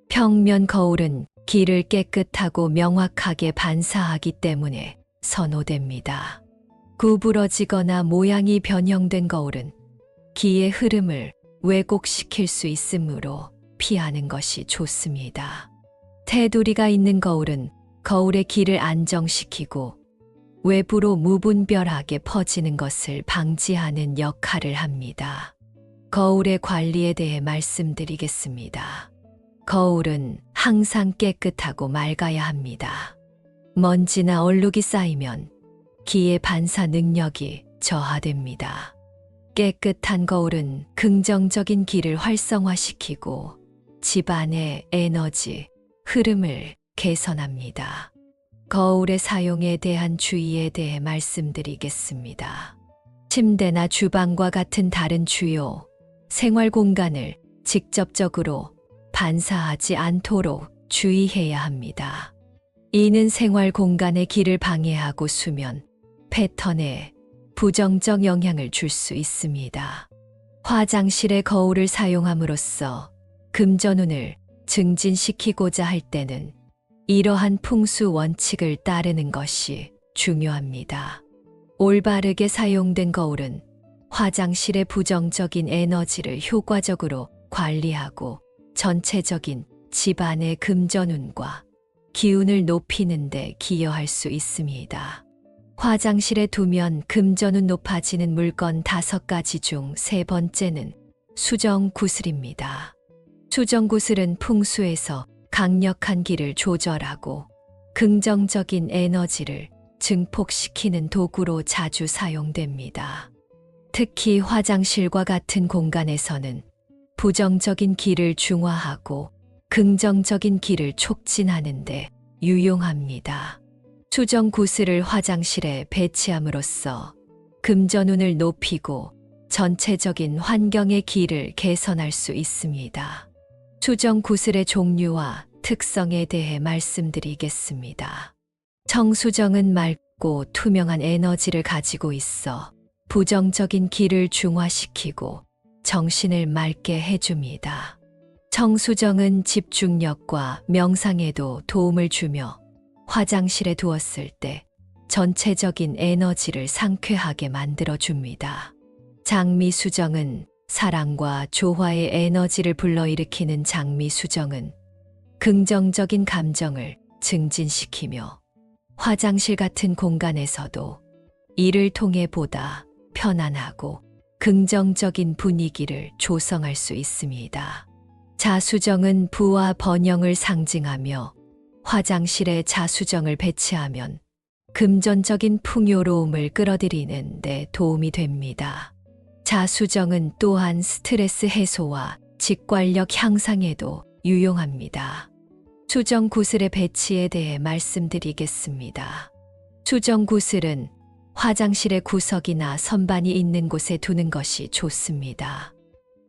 평면 거울은 기를 깨끗하고 명확하게 반사하기 때문에 선호됩니다. 구부러지거나 모양이 변형된 거울은 기의 흐름을 왜곡시킬 수 있으므로 피하는 것이 좋습니다. 테두리가 있는 거울은 거울의 기를 안정시키고 외부로 무분별하게 퍼지는 것을 방지하는 역할을 합니다. 거울의 관리에 대해 말씀드리겠습니다. 거울은 항상 깨끗하고 맑아야 합니다. 먼지나 얼룩이 쌓이면 기의 반사 능력이 저하됩니다. 깨끗한 거울은 긍정적인 기를 활성화시키고 집안의 에너지, 흐름을 개선합니다. 거울의 사용에 대한 주의에 대해 말씀드리겠습니다. 침대나 주방과 같은 다른 주요 생활 공간을 직접적으로 반사하지 않도록 주의해야 합니다. 이는 생활 공간의 기를 방해하고 수면 패턴에 부정적 영향을 줄 수 있습니다. 화장실의 거울을 사용함으로써 금전운을 증진시키고자 할 때는 이러한 풍수 원칙을 따르는 것이 중요합니다. 올바르게 사용된 거울은 화장실의 부정적인 에너지를 효과적으로 관리하고 전체적인 집안의 금전운과 기운을 높이는 데 기여할 수 있습니다. 화장실에 두면 금전운 높아지는 물건 5가지 중 3번째는 수정구슬입니다. 수정구슬은 풍수에서 강력한 기를 조절하고 긍정적인 에너지를 증폭시키는 도구로 자주 사용됩니다. 특히 화장실과 같은 공간에서는 부정적인 기를 중화하고 긍정적인 기를 촉진하는 데 유용합니다. 수정구슬을 화장실에 배치함으로써 금전운을 높이고 전체적인 환경의 기를 개선할 수 있습니다. 수정구슬의 종류와 특성에 대해 말씀드리겠습니다. 청수정은 맑고 투명한 에너지를 가지고 있어 부정적인 기를 중화시키고 정신을 맑게 해줍니다. 청수정은 집중력과 명상에도 도움을 주며 화장실에 두었을 때 전체적인 에너지를 상쾌하게 만들어줍니다. 장미수정은 사랑과 조화의 에너지를 불러일으키는 장미수정은 긍정적인 감정을 증진시키며 화장실 같은 공간에서도 이를 통해 보다 편안하고 긍정적인 분위기를 조성할 수 있습니다. 자수정은 부와 번영을 상징하며 화장실에 자수정을 배치하면 금전적인 풍요로움을 끌어들이는 데 도움이 됩니다. 자수정은 또한 스트레스 해소와 직관력 향상에도 유용합니다. 수정구슬의 배치에 대해 말씀드리겠습니다. 수정구슬은 화장실의 구석이나 선반이 있는 곳에 두는 것이 좋습니다.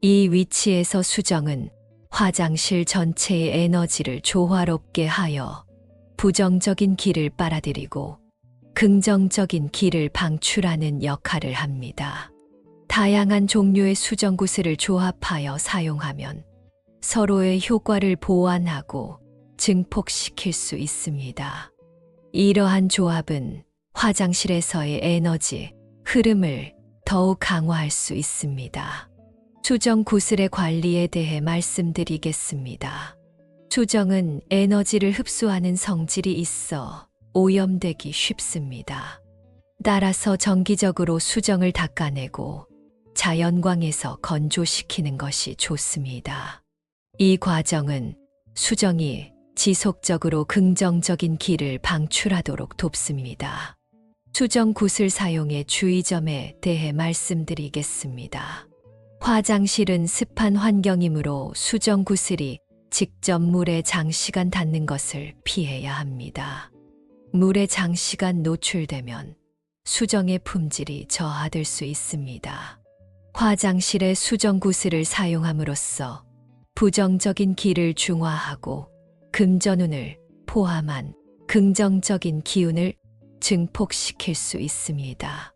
이 위치에서 수정은 화장실 전체의 에너지를 조화롭게 하여 부정적인 기를 빨아들이고 긍정적인 기를 방출하는 역할을 합니다. 다양한 종류의 수정구슬을 조합하여 사용하면 서로의 효과를 보완하고 증폭시킬 수 있습니다. 이러한 조합은 화장실에서의 에너지 흐름을 더욱 강화할 수 있습니다. 수정 구슬의 관리에 대해 말씀드리겠습니다. 수정은 에너지를 흡수하는 성질이 있어 오염되기 쉽습니다. 따라서 정기적으로 수정을 닦아내고 자연광에서 건조시키는 것이 좋습니다. 이 과정은 수정이 지속적으로 긍정적인 기를 방출하도록 돕습니다. 수정 구슬 사용의 주의점에 대해 말씀드리겠습니다. 화장실은 습한 환경이므로 수정 구슬이 직접 물에 장시간 닿는 것을 피해야 합니다. 물에 장시간 노출되면 수정의 품질이 저하될 수 있습니다. 화장실에 수정 구슬을 사용함으로써 부정적인 기를 중화하고 금전운을 포함한 긍정적인 기운을 증폭시킬 수 있습니다.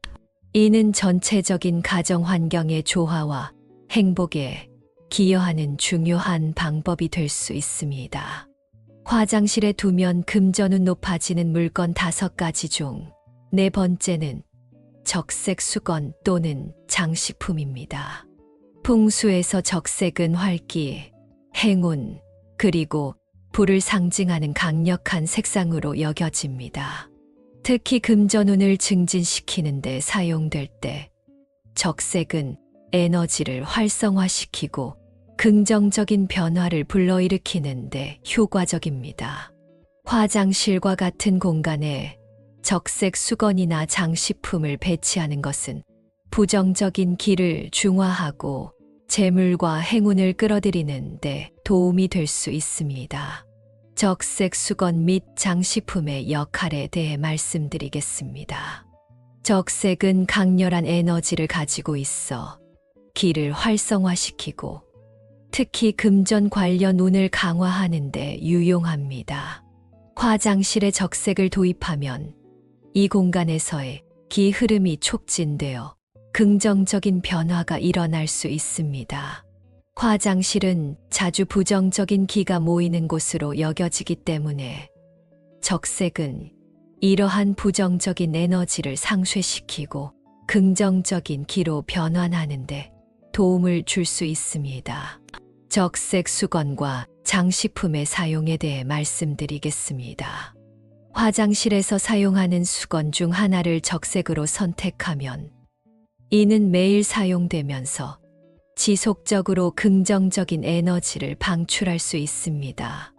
이는 전체적인 가정 환경의 조화와 행복에 기여하는 중요한 방법이 될 수 있습니다. 화장실에 두면 금전운 높아지는 물건 5가지 중 4번째는 적색 수건 또는 장식품입니다. 풍수에서 적색은 활기, 행운, 그리고 불을 상징하는 강력한 색상으로 여겨집니다. 특히 금전운을 증진시키는 데 사용될 때 적색은 에너지를 활성화시키고 긍정적인 변화를 불러일으키는 데 효과적입니다. 화장실과 같은 공간에 적색 수건이나 장식품을 배치하는 것은 부정적인 기를 중화하고 재물과 행운을 끌어들이는 데 도움이 될 수 있습니다. 적색 수건 및 장식품의 역할에 대해 말씀드리겠습니다. 적색은 강렬한 에너지를 가지고 있어 기를 활성화시키고 특히 금전 관련 운을 강화하는 데 유용합니다. 화장실에 적색을 도입하면 이 공간에서의 기 흐름이 촉진되어 긍정적인 변화가 일어날 수 있습니다. 화장실은 자주 부정적인 기가 모이는 곳으로 여겨지기 때문에 적색은 이러한 부정적인 에너지를 상쇄시키고 긍정적인 기로 변환하는 데 도움을 줄 수 있습니다. 적색 수건과 장식품의 사용에 대해 말씀드리겠습니다. 화장실에서 사용하는 수건 중 하나를 적색으로 선택하면 이는 매일 사용되면서 지속적으로 긍정적인 에너지를 방출할 수 있습니다.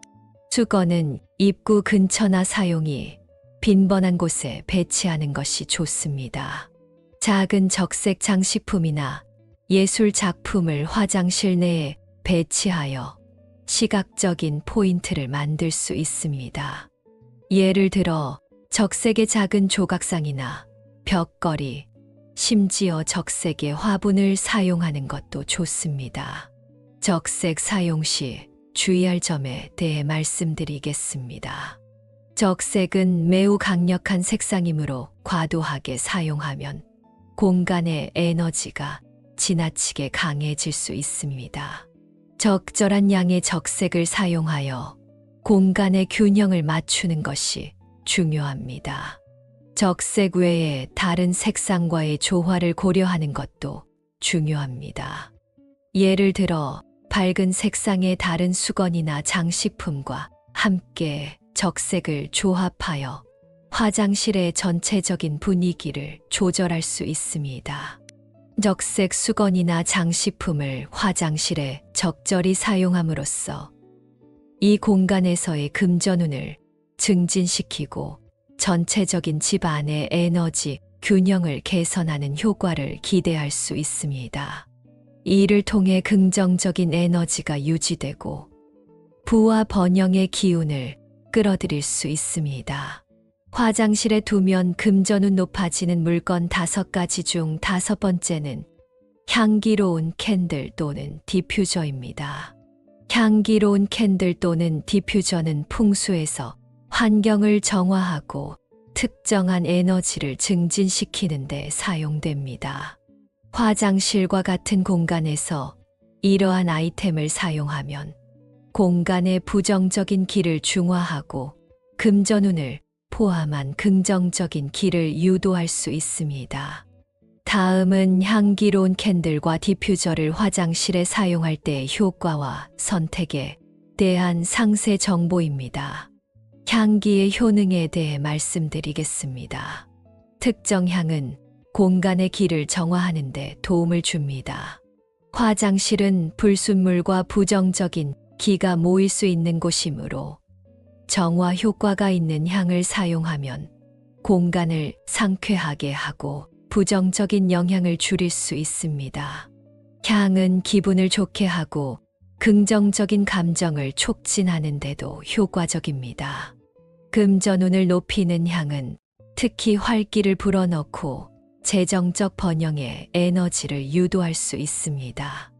수건은 입구 근처나 사용이 빈번한 곳에 배치하는 것이 좋습니다. 작은 적색 장식품이나 예술 작품을 화장실 내에 배치하여 시각적인 포인트를 만들 수 있습니다. 예를 들어 적색의 작은 조각상이나 벽걸이, 심지어 적색의 화분을 사용하는 것도 좋습니다. 적색 사용 시 주의할 점에 대해 말씀드리겠습니다. 적색은 매우 강력한 색상이므로 과도하게 사용하면 공간의 에너지가 지나치게 강해질 수 있습니다. 적절한 양의 적색을 사용하여 공간의 균형을 맞추는 것이 중요합니다. 적색 외에 다른 색상과의 조화를 고려하는 것도 중요합니다. 예를 들어 밝은 색상의 다른 수건이나 장식품과 함께 적색을 조합하여 화장실의 전체적인 분위기를 조절할 수 있습니다. 적색 수건이나 장식품을 화장실에 적절히 사용함으로써 이 공간에서의 금전운을 증진시키고 전체적인 집안의 에너지 균형을 개선하는 효과를 기대할 수 있습니다. 이를 통해 긍정적인 에너지가 유지되고 부와 번영의 기운을 끌어들일 수 있습니다. 화장실에 두면 금전운 높아지는 물건 5가지 중 5번째는 향기로운 캔들 또는 디퓨저입니다. 향기로운 캔들 또는 디퓨저는 풍수에서 환경을 정화하고 특정한 에너지를 증진시키는 데 사용됩니다. 화장실과 같은 공간에서 이러한 아이템을 사용하면 공간의 부정적인 기를 중화하고 금전운을 포함한 긍정적인 기를 유도할 수 있습니다. 다음은 향기로운 캔들과 디퓨저를 화장실에 사용할 때의 효과와 선택에 대한 상세 정보입니다. 향기의 효능에 대해 말씀드리겠습니다. 특정 향은 공간의 기를 정화하는 데 도움을 줍니다. 화장실은 불순물과 부정적인 기가 모일 수 있는 곳이므로 정화 효과가 있는 향을 사용하면 공간을 상쾌하게 하고 부정적인 영향을 줄일 수 있습니다. 향은 기분을 좋게 하고 긍정적인 감정을 촉진하는 데도 효과적입니다. 금전운을 높이는 향은 특히 활기를 불어넣고 재정적 번영의 에너지를 유도할 수 있습니다.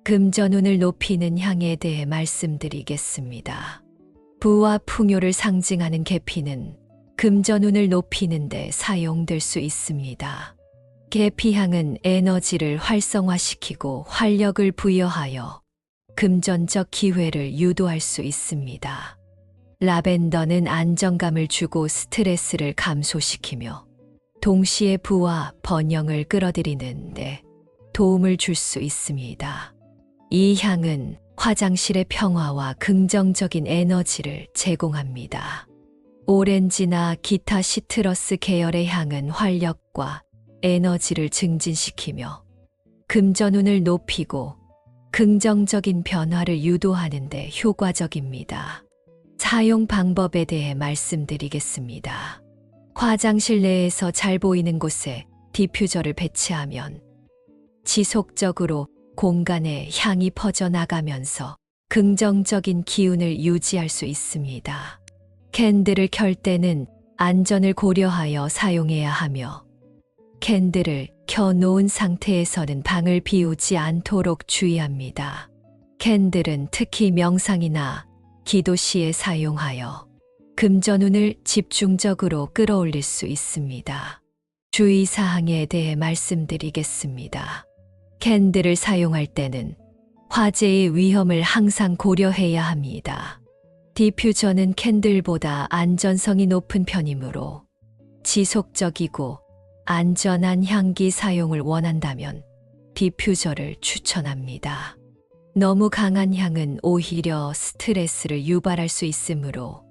금전운을 높이는 향에 대해 말씀드리겠습니다. 부와 풍요를 상징하는 계피는 금전운을 높이는 데 사용될 수 있습니다. 계피향은 에너지를 활성화시키고 활력을 부여하여 금전적 기회를 유도할 수 있습니다. 라벤더는 안정감을 주고 스트레스를 감소시키며 동시에 부와 번영을 끌어들이는 데 도움을 줄 수 있습니다. 이 향은 화장실의 평화와 긍정적인 에너지를 제공합니다. 오렌지나 기타 시트러스 계열의 향은 활력과 에너지를 증진시키며 금전운을 높이고 긍정적인 변화를 유도하는 데 효과적입니다. 사용 방법에 대해 말씀드리겠습니다. 화장실 내에서 잘 보이는 곳에 디퓨저를 배치하면 지속적으로 공간에 향이 퍼져나가면서 긍정적인 기운을 유지할 수 있습니다. 캔들을 켤 때는 안전을 고려하여 사용해야 하며 캔들을 켜놓은 상태에서는 방을 비우지 않도록 주의합니다. 캔들은 특히 명상이나 기도 시에 사용하여 금전운을 집중적으로 끌어올릴 수 있습니다. 주의사항에 대해 말씀드리겠습니다. 캔들을 사용할 때는 화재의 위험을 항상 고려해야 합니다. 디퓨저는 캔들보다 안전성이 높은 편이므로 지속적이고 안전한 향기 사용을 원한다면 디퓨저를 추천합니다. 너무 강한 향은 오히려 스트레스를 유발할 수 있으므로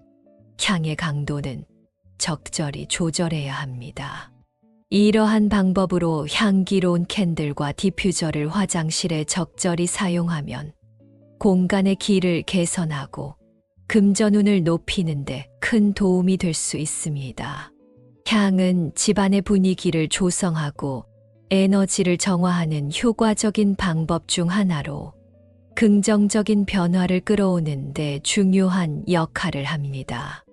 향의 강도는 적절히 조절해야 합니다. 이러한 방법으로 향기로운 캔들과 디퓨저를 화장실에 적절히 사용하면 공간의 기를 개선하고 금전운을 높이는 데 큰 도움이 될 수 있습니다. 향은 집안의 분위기를 조성하고 에너지를 정화하는 효과적인 방법 중 하나로 긍정적인 변화를 끌어오는 데 중요한 역할을 합니다.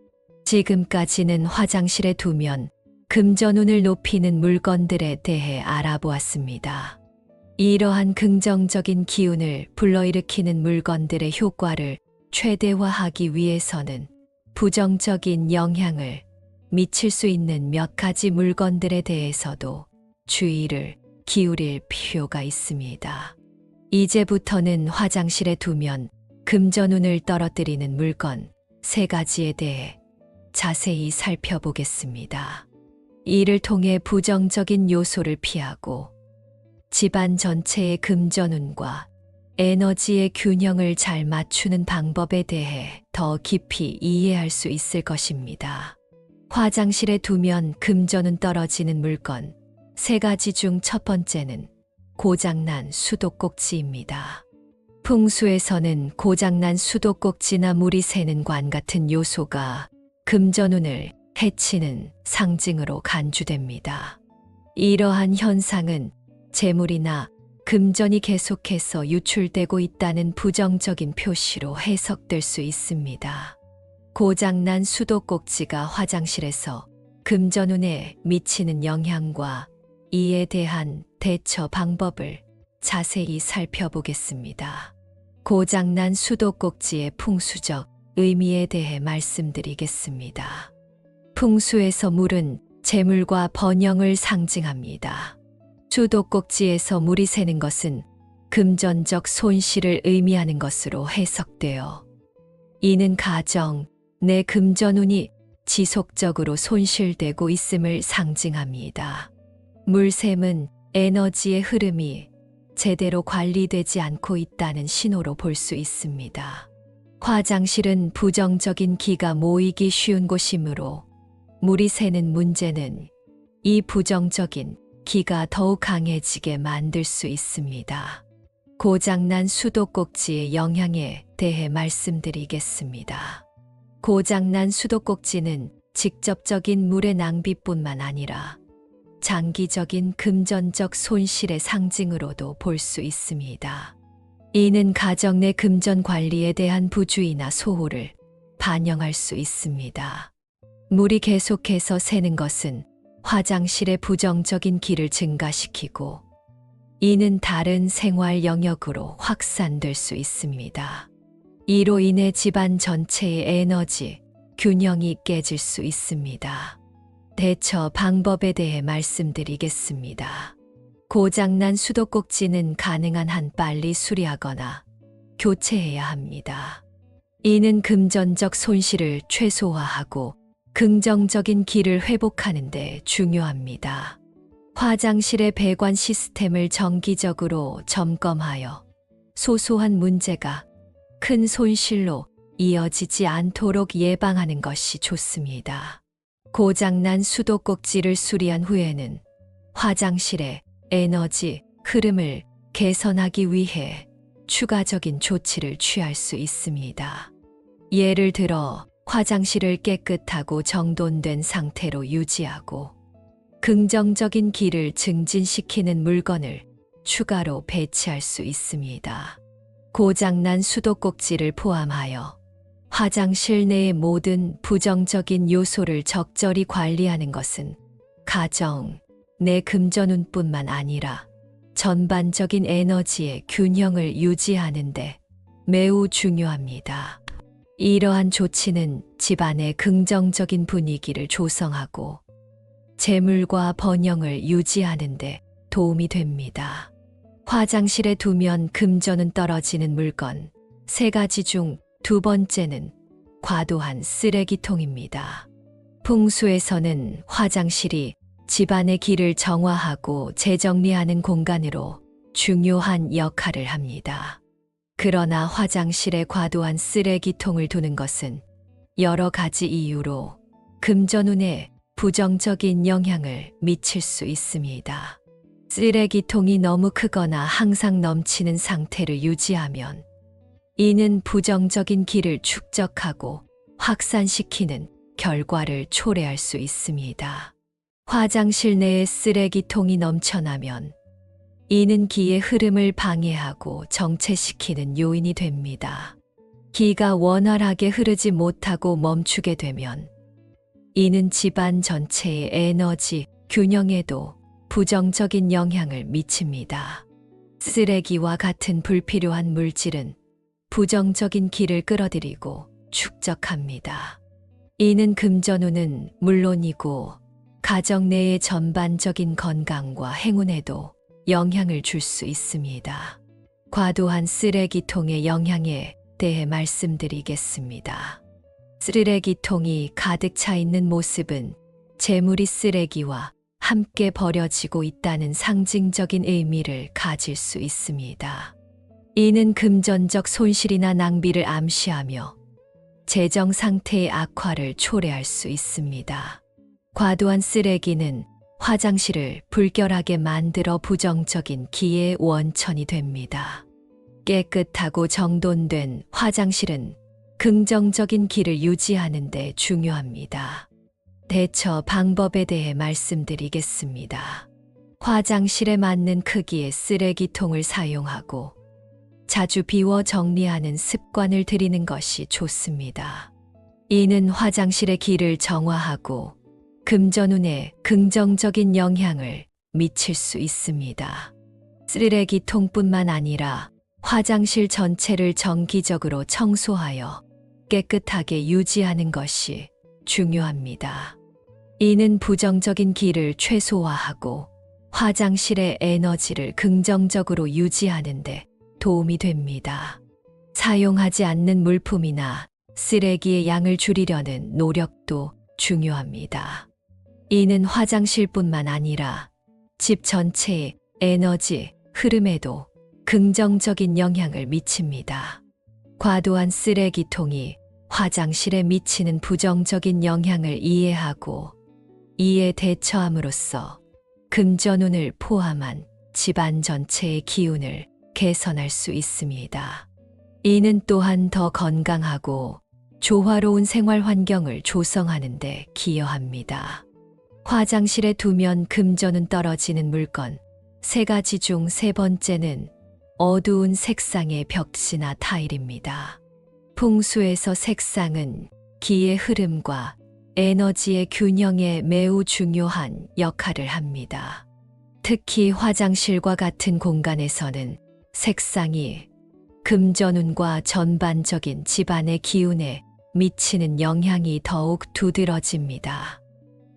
지금까지는 화장실에 두면 금전운을 높이는 물건들에 대해 알아보았습니다. 이러한 긍정적인 기운을 불러일으키는 물건들의 효과를 최대화하기 위해서는 부정적인 영향을 미칠 수 있는 몇 가지 물건들에 대해서도 주의를 기울일 필요가 있습니다. 이제부터는 화장실에 두면 금전운을 떨어뜨리는 물건 3가지에 대해 자세히 살펴보겠습니다. 이를 통해 부정적인 요소를 피하고 집안 전체의 금전운과 에너지의 균형을 잘 맞추는 방법에 대해 더 깊이 이해할 수 있을 것입니다. 화장실에 두면 금전운 떨어지는 물건 3가지 중 첫 번째는 고장난 수도꼭지입니다. 풍수에서는 고장난 수도꼭지나 물이 새는 관 같은 요소가 금전운을 해치는 상징으로 간주됩니다. 이러한 현상은 재물이나 금전이 계속해서 유출되고 있다는 부정적인 표시로 해석될 수 있습니다. 고장난 수도꼭지가 화장실에서 금전운에 미치는 영향과 이에 대한 대처 방법을 자세히 살펴보겠습니다. 고장난 수도꼭지의 풍수적 의미에 대해 말씀드리겠습니다. 풍수에서 물은 재물과 번영을 상징합니다. 수도꼭지에서 물이 새는 것은 금전적 손실을 의미하는 것으로 해석되어 이는 가정 내 금전운이 지속적으로 손실되고 있음을 상징합니다. 물샘은 에너지의 흐름이 제대로 관리되지 않고 있다는 신호로 볼 수 있습니다. 화장실은 부정적인 기가 모이기 쉬운 곳이므로 물이 새는 문제는 이 부정적인 기가 더욱 강해지게 만들 수 있습니다. 고장난 수도꼭지의 영향에 대해 말씀드리겠습니다. 고장난 수도꼭지는 직접적인 물의 낭비뿐만 아니라 장기적인 금전적 손실의 상징으로도 볼 수 있습니다. 이는 가정 내 금전 관리에 대한 부주의나 소홀을 반영할 수 있습니다. 물이 계속해서 새는 것은 화장실의 부정적인 기를 증가시키고 이는 다른 생활 영역으로 확산될 수 있습니다. 이로 인해 집안 전체의 에너지 균형이 깨질 수 있습니다. 대처 방법에 대해 말씀드리겠습니다. 고장난 수도꼭지는 가능한 한 빨리 수리하거나 교체해야 합니다. 이는 금전적 손실을 최소화하고 긍정적인 기를 회복하는 데 중요합니다. 화장실의 배관 시스템을 정기적으로 점검하여 소소한 문제가 큰 손실로 이어지지 않도록 예방하는 것이 좋습니다. 고장난 수도꼭지를 수리한 후에는 화장실의 에너지 흐름을 개선하기 위해 추가적인 조치를 취할 수 있습니다. 예를 들어 화장실을 깨끗하고 정돈된 상태로 유지하고 긍정적인 기를 증진시키는 물건을 추가로 배치할 수 있습니다. 고장난 수도꼭지를 포함하여 화장실 내의 모든 부정적인 요소를 적절히 관리하는 것은 가정 내 금전운뿐만 아니라 전반적인 에너지의 균형을 유지하는 데 매우 중요합니다. 이러한 조치는 집안의 긍정적인 분위기를 조성하고 재물과 번영을 유지하는 데 도움이 됩니다. 화장실에 두면 금전은 떨어지는 물건 3가지 중 2번째는 과도한 쓰레기통입니다. 풍수에서는 화장실이 집안의 기를 정화하고 재정리하는 공간으로 중요한 역할을 합니다. 그러나 화장실에 과도한 쓰레기통을 두는 것은 여러 가지 이유로 금전운에 부정적인 영향을 미칠 수 있습니다. 쓰레기통이 너무 크거나 항상 넘치는 상태를 유지하면 이는 부정적인 기를 축적하고 확산시키는 결과를 초래할 수 있습니다. 화장실 내에 쓰레기통이 넘쳐나면 이는 기의 흐름을 방해하고 정체시키는 요인이 됩니다. 기가 원활하게 흐르지 못하고 멈추게 되면 이는 집안 전체의 에너지 균형에도 부정적인 영향을 미칩니다. 쓰레기와 같은 불필요한 물질은 부정적인 기를 끌어들이고 축적합니다. 이는 금전운은 물론이고 가정 내의 전반적인 건강과 행운에도 영향을 줄 수 있습니다. 과도한 쓰레기통의 영향에 대해 말씀드리겠습니다. 쓰레기통이 가득 차 있는 모습은 재물이 쓰레기와 함께 버려지고 있다는 상징적인 의미를 가질 수 있습니다. 이는 금전적 손실이나 낭비를 암시하며 재정 상태의 악화를 초래할 수 있습니다. 과도한 쓰레기는 화장실을 불결하게 만들어 부정적인 기의 원천이 됩니다. 깨끗하고 정돈된 화장실은 긍정적인 기를 유지하는 데 중요합니다. 대처 방법에 대해 말씀드리겠습니다. 화장실에 맞는 크기의 쓰레기통을 사용하고 자주 비워 정리하는 습관을 들이는 것이 좋습니다. 이는 화장실의 기를 정화하고 금전운에 긍정적인 영향을 미칠 수 있습니다. 쓰레기통뿐만 아니라 화장실 전체를 정기적으로 청소하여 깨끗하게 유지하는 것이 중요합니다. 이는 부정적인 기를 최소화하고 화장실의 에너지를 긍정적으로 유지하는 데 도움이 됩니다. 사용하지 않는 물품이나 쓰레기의 양을 줄이려는 노력도 중요합니다. 이는 화장실뿐만 아니라 집 전체의 에너지 흐름에도 긍정적인 영향을 미칩니다. 과도한 쓰레기통이 화장실에 미치는 부정적인 영향을 이해하고 이에 대처함으로써 금전운을 포함한 집안 전체의 기운을 개선할 수 있습니다. 이는 또한 더 건강하고 조화로운 생활 환경을 조성하는 데 기여합니다. 화장실에 두면 금전운 떨어지는 물건 3가지 중 3번째는 어두운 색상의 벽지나 타일입니다. 풍수에서 색상은 기의 흐름과 에너지의 균형에 매우 중요한 역할을 합니다. 특히 화장실과 같은 공간에서는 색상이 금전운과 전반적인 집안의 기운에 미치는 영향이 더욱 두드러집니다.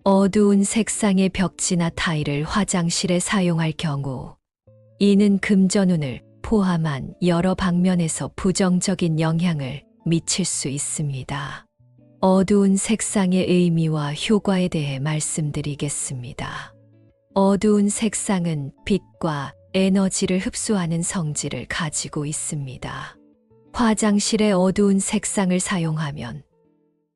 어두운 색상의 벽지나 타일을 화장실에 사용할 경우 이는 금전운을 포함한 여러 방면에서 부정적인 영향을 미칠 수 있습니다. 어두운 색상의 의미와 효과에 대해 말씀드리겠습니다. 어두운 색상은 빛과 에너지를 흡수하는 성질을 가지고 있습니다. 화장실에 어두운 색상을 사용하면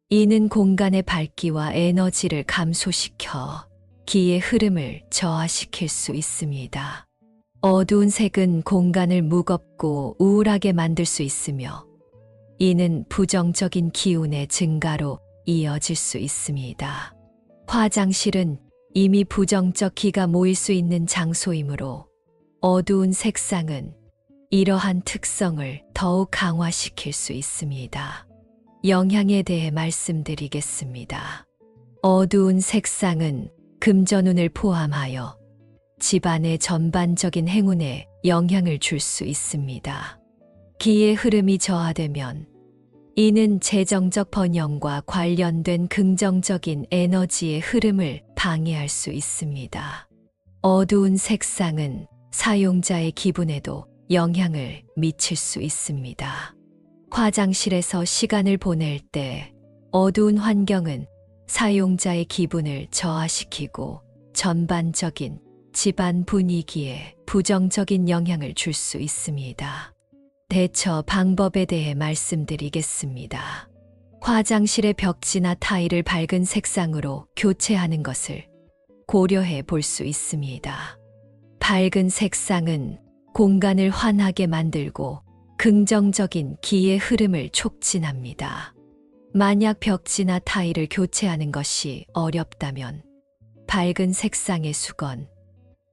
이는 공간의 밝기와 에너지를 감소시켜 기의 흐름을 저하시킬 수 있습니다. 어두운 색은 공간을 무겁고 우울하게 만들 수 있으며 이는 부정적인 기운의 증가로 이어질 수 있습니다. 화장실은 이미 부정적 기가 모일 수 있는 장소이므로 어두운 색상은 이러한 특성을 더욱 강화시킬 수 있습니다. 영향에 대해 말씀드리겠습니다. 어두운 색상은 금전운을 포함하여 집안의 전반적인 행운에 영향을 줄 수 있습니다. 기의 흐름이 저하되면 이는 재정적 번영과 관련된 긍정적인 에너지의 흐름을 방해할 수 있습니다. 어두운 색상은 사용자의 기분에도 영향을 미칠 수 있습니다. 화장실에서 시간을 보낼 때 어두운 환경은 사용자의 기분을 저하시키고 전반적인 집안 분위기에 부정적인 영향을 줄 수 있습니다. 대처 방법에 대해 말씀드리겠습니다. 화장실의 벽지나 타일을 밝은 색상으로 교체하는 것을 고려해 볼 수 있습니다. 밝은 색상은 공간을 환하게 만들고 긍정적인 기의 흐름을 촉진합니다. 만약 벽지나 타일을 교체하는 것이 어렵다면 밝은 색상의 수건,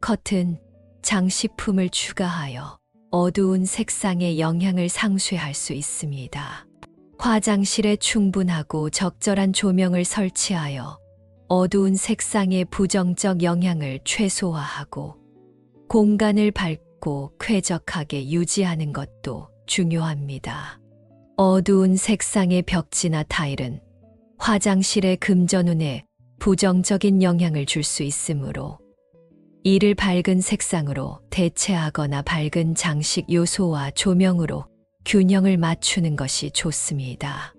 커튼, 장식품을 추가하여 어두운 색상의 영향을 상쇄할 수 있습니다. 화장실에 충분하고 적절한 조명을 설치하여 어두운 색상의 부정적 영향을 최소화하고 공간을 밝고 쾌적하게 유지하는 것도 중요합니다. 어두운 색상의 벽지나 타일은 화장실의 금전운에 부정적인 영향을 줄 수 있으므로 이를 밝은 색상으로 대체하거나 밝은 장식 요소와 조명으로 균형을 맞추는 것이 좋습니다.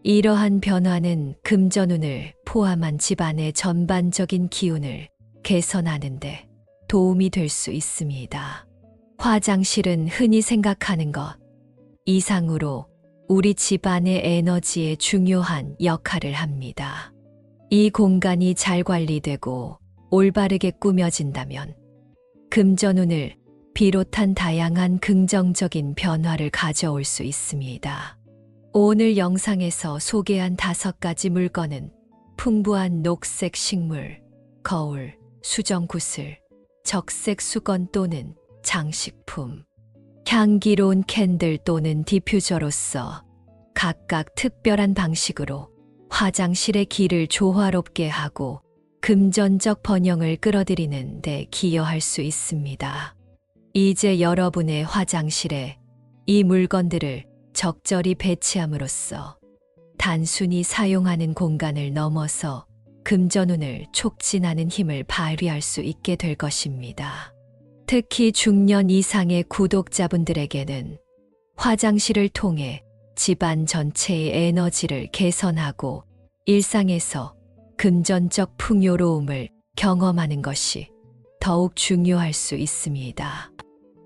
이러한 변화는 금전운을 포함한 집안의 전반적인 기운을 개선하는 데 도움이 될 수 있습니다. 화장실은 흔히 생각하는 것 이상으로 우리 집안의 에너지에 중요한 역할을 합니다. 이 공간이 잘 관리되고 올바르게 꾸며진다면 금전운을 비롯한 다양한 긍정적인 변화를 가져올 수 있습니다. 오늘 영상에서 소개한 5가지 물건은 풍부한 녹색 식물, 거울, 수정구슬, 적색 수건 또는 장식품, 향기로운 캔들 또는 디퓨저로서 각각 특별한 방식으로 화장실의 기를 조화롭게 하고 금전적 번영을 끌어들이는 데 기여할 수 있습니다. 이제 여러분의 화장실에 이 물건들을 적절히 배치함으로써 단순히 사용하는 공간을 넘어서 금전운을 촉진하는 힘을 발휘할 수 있게 될 것입니다. 특히 중년 이상의 구독자분들에게는 화장실을 통해 집안 전체의 에너지를 개선하고 일상에서 금전적 풍요로움을 경험하는 것이 더욱 중요할 수 있습니다.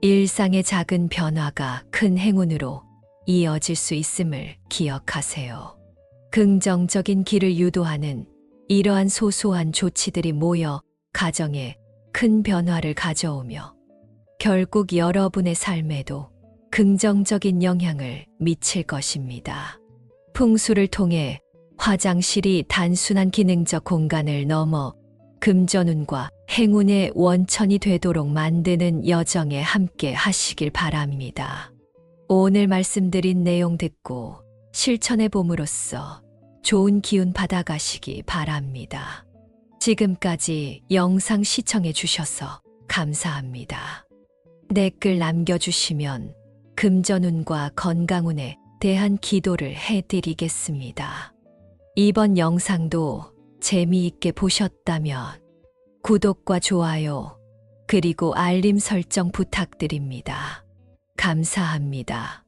일상의 작은 변화가 큰 행운으로 이어질 수 있음을 기억하세요. 긍정적인 길을 유도하는 이러한 소소한 조치들이 모여 가정에 큰 변화를 가져오며 결국 여러분의 삶에도 긍정적인 영향을 미칠 것입니다. 풍수를 통해 화장실이 단순한 기능적 공간을 넘어 금전운과 행운의 원천이 되도록 만드는 여정에 함께 하시길 바랍니다. 오늘 말씀드린 내용 듣고 실천해 봄으로써 좋은 기운 받아가시기 바랍니다. 지금까지 영상 시청해 주셔서 감사합니다. 댓글 남겨주시면 금전운과 건강운에 대한 기도를 해드리겠습니다. 이번 영상도 재미있게 보셨다면 구독과 좋아요 그리고 알림 설정 부탁드립니다. 감사합니다.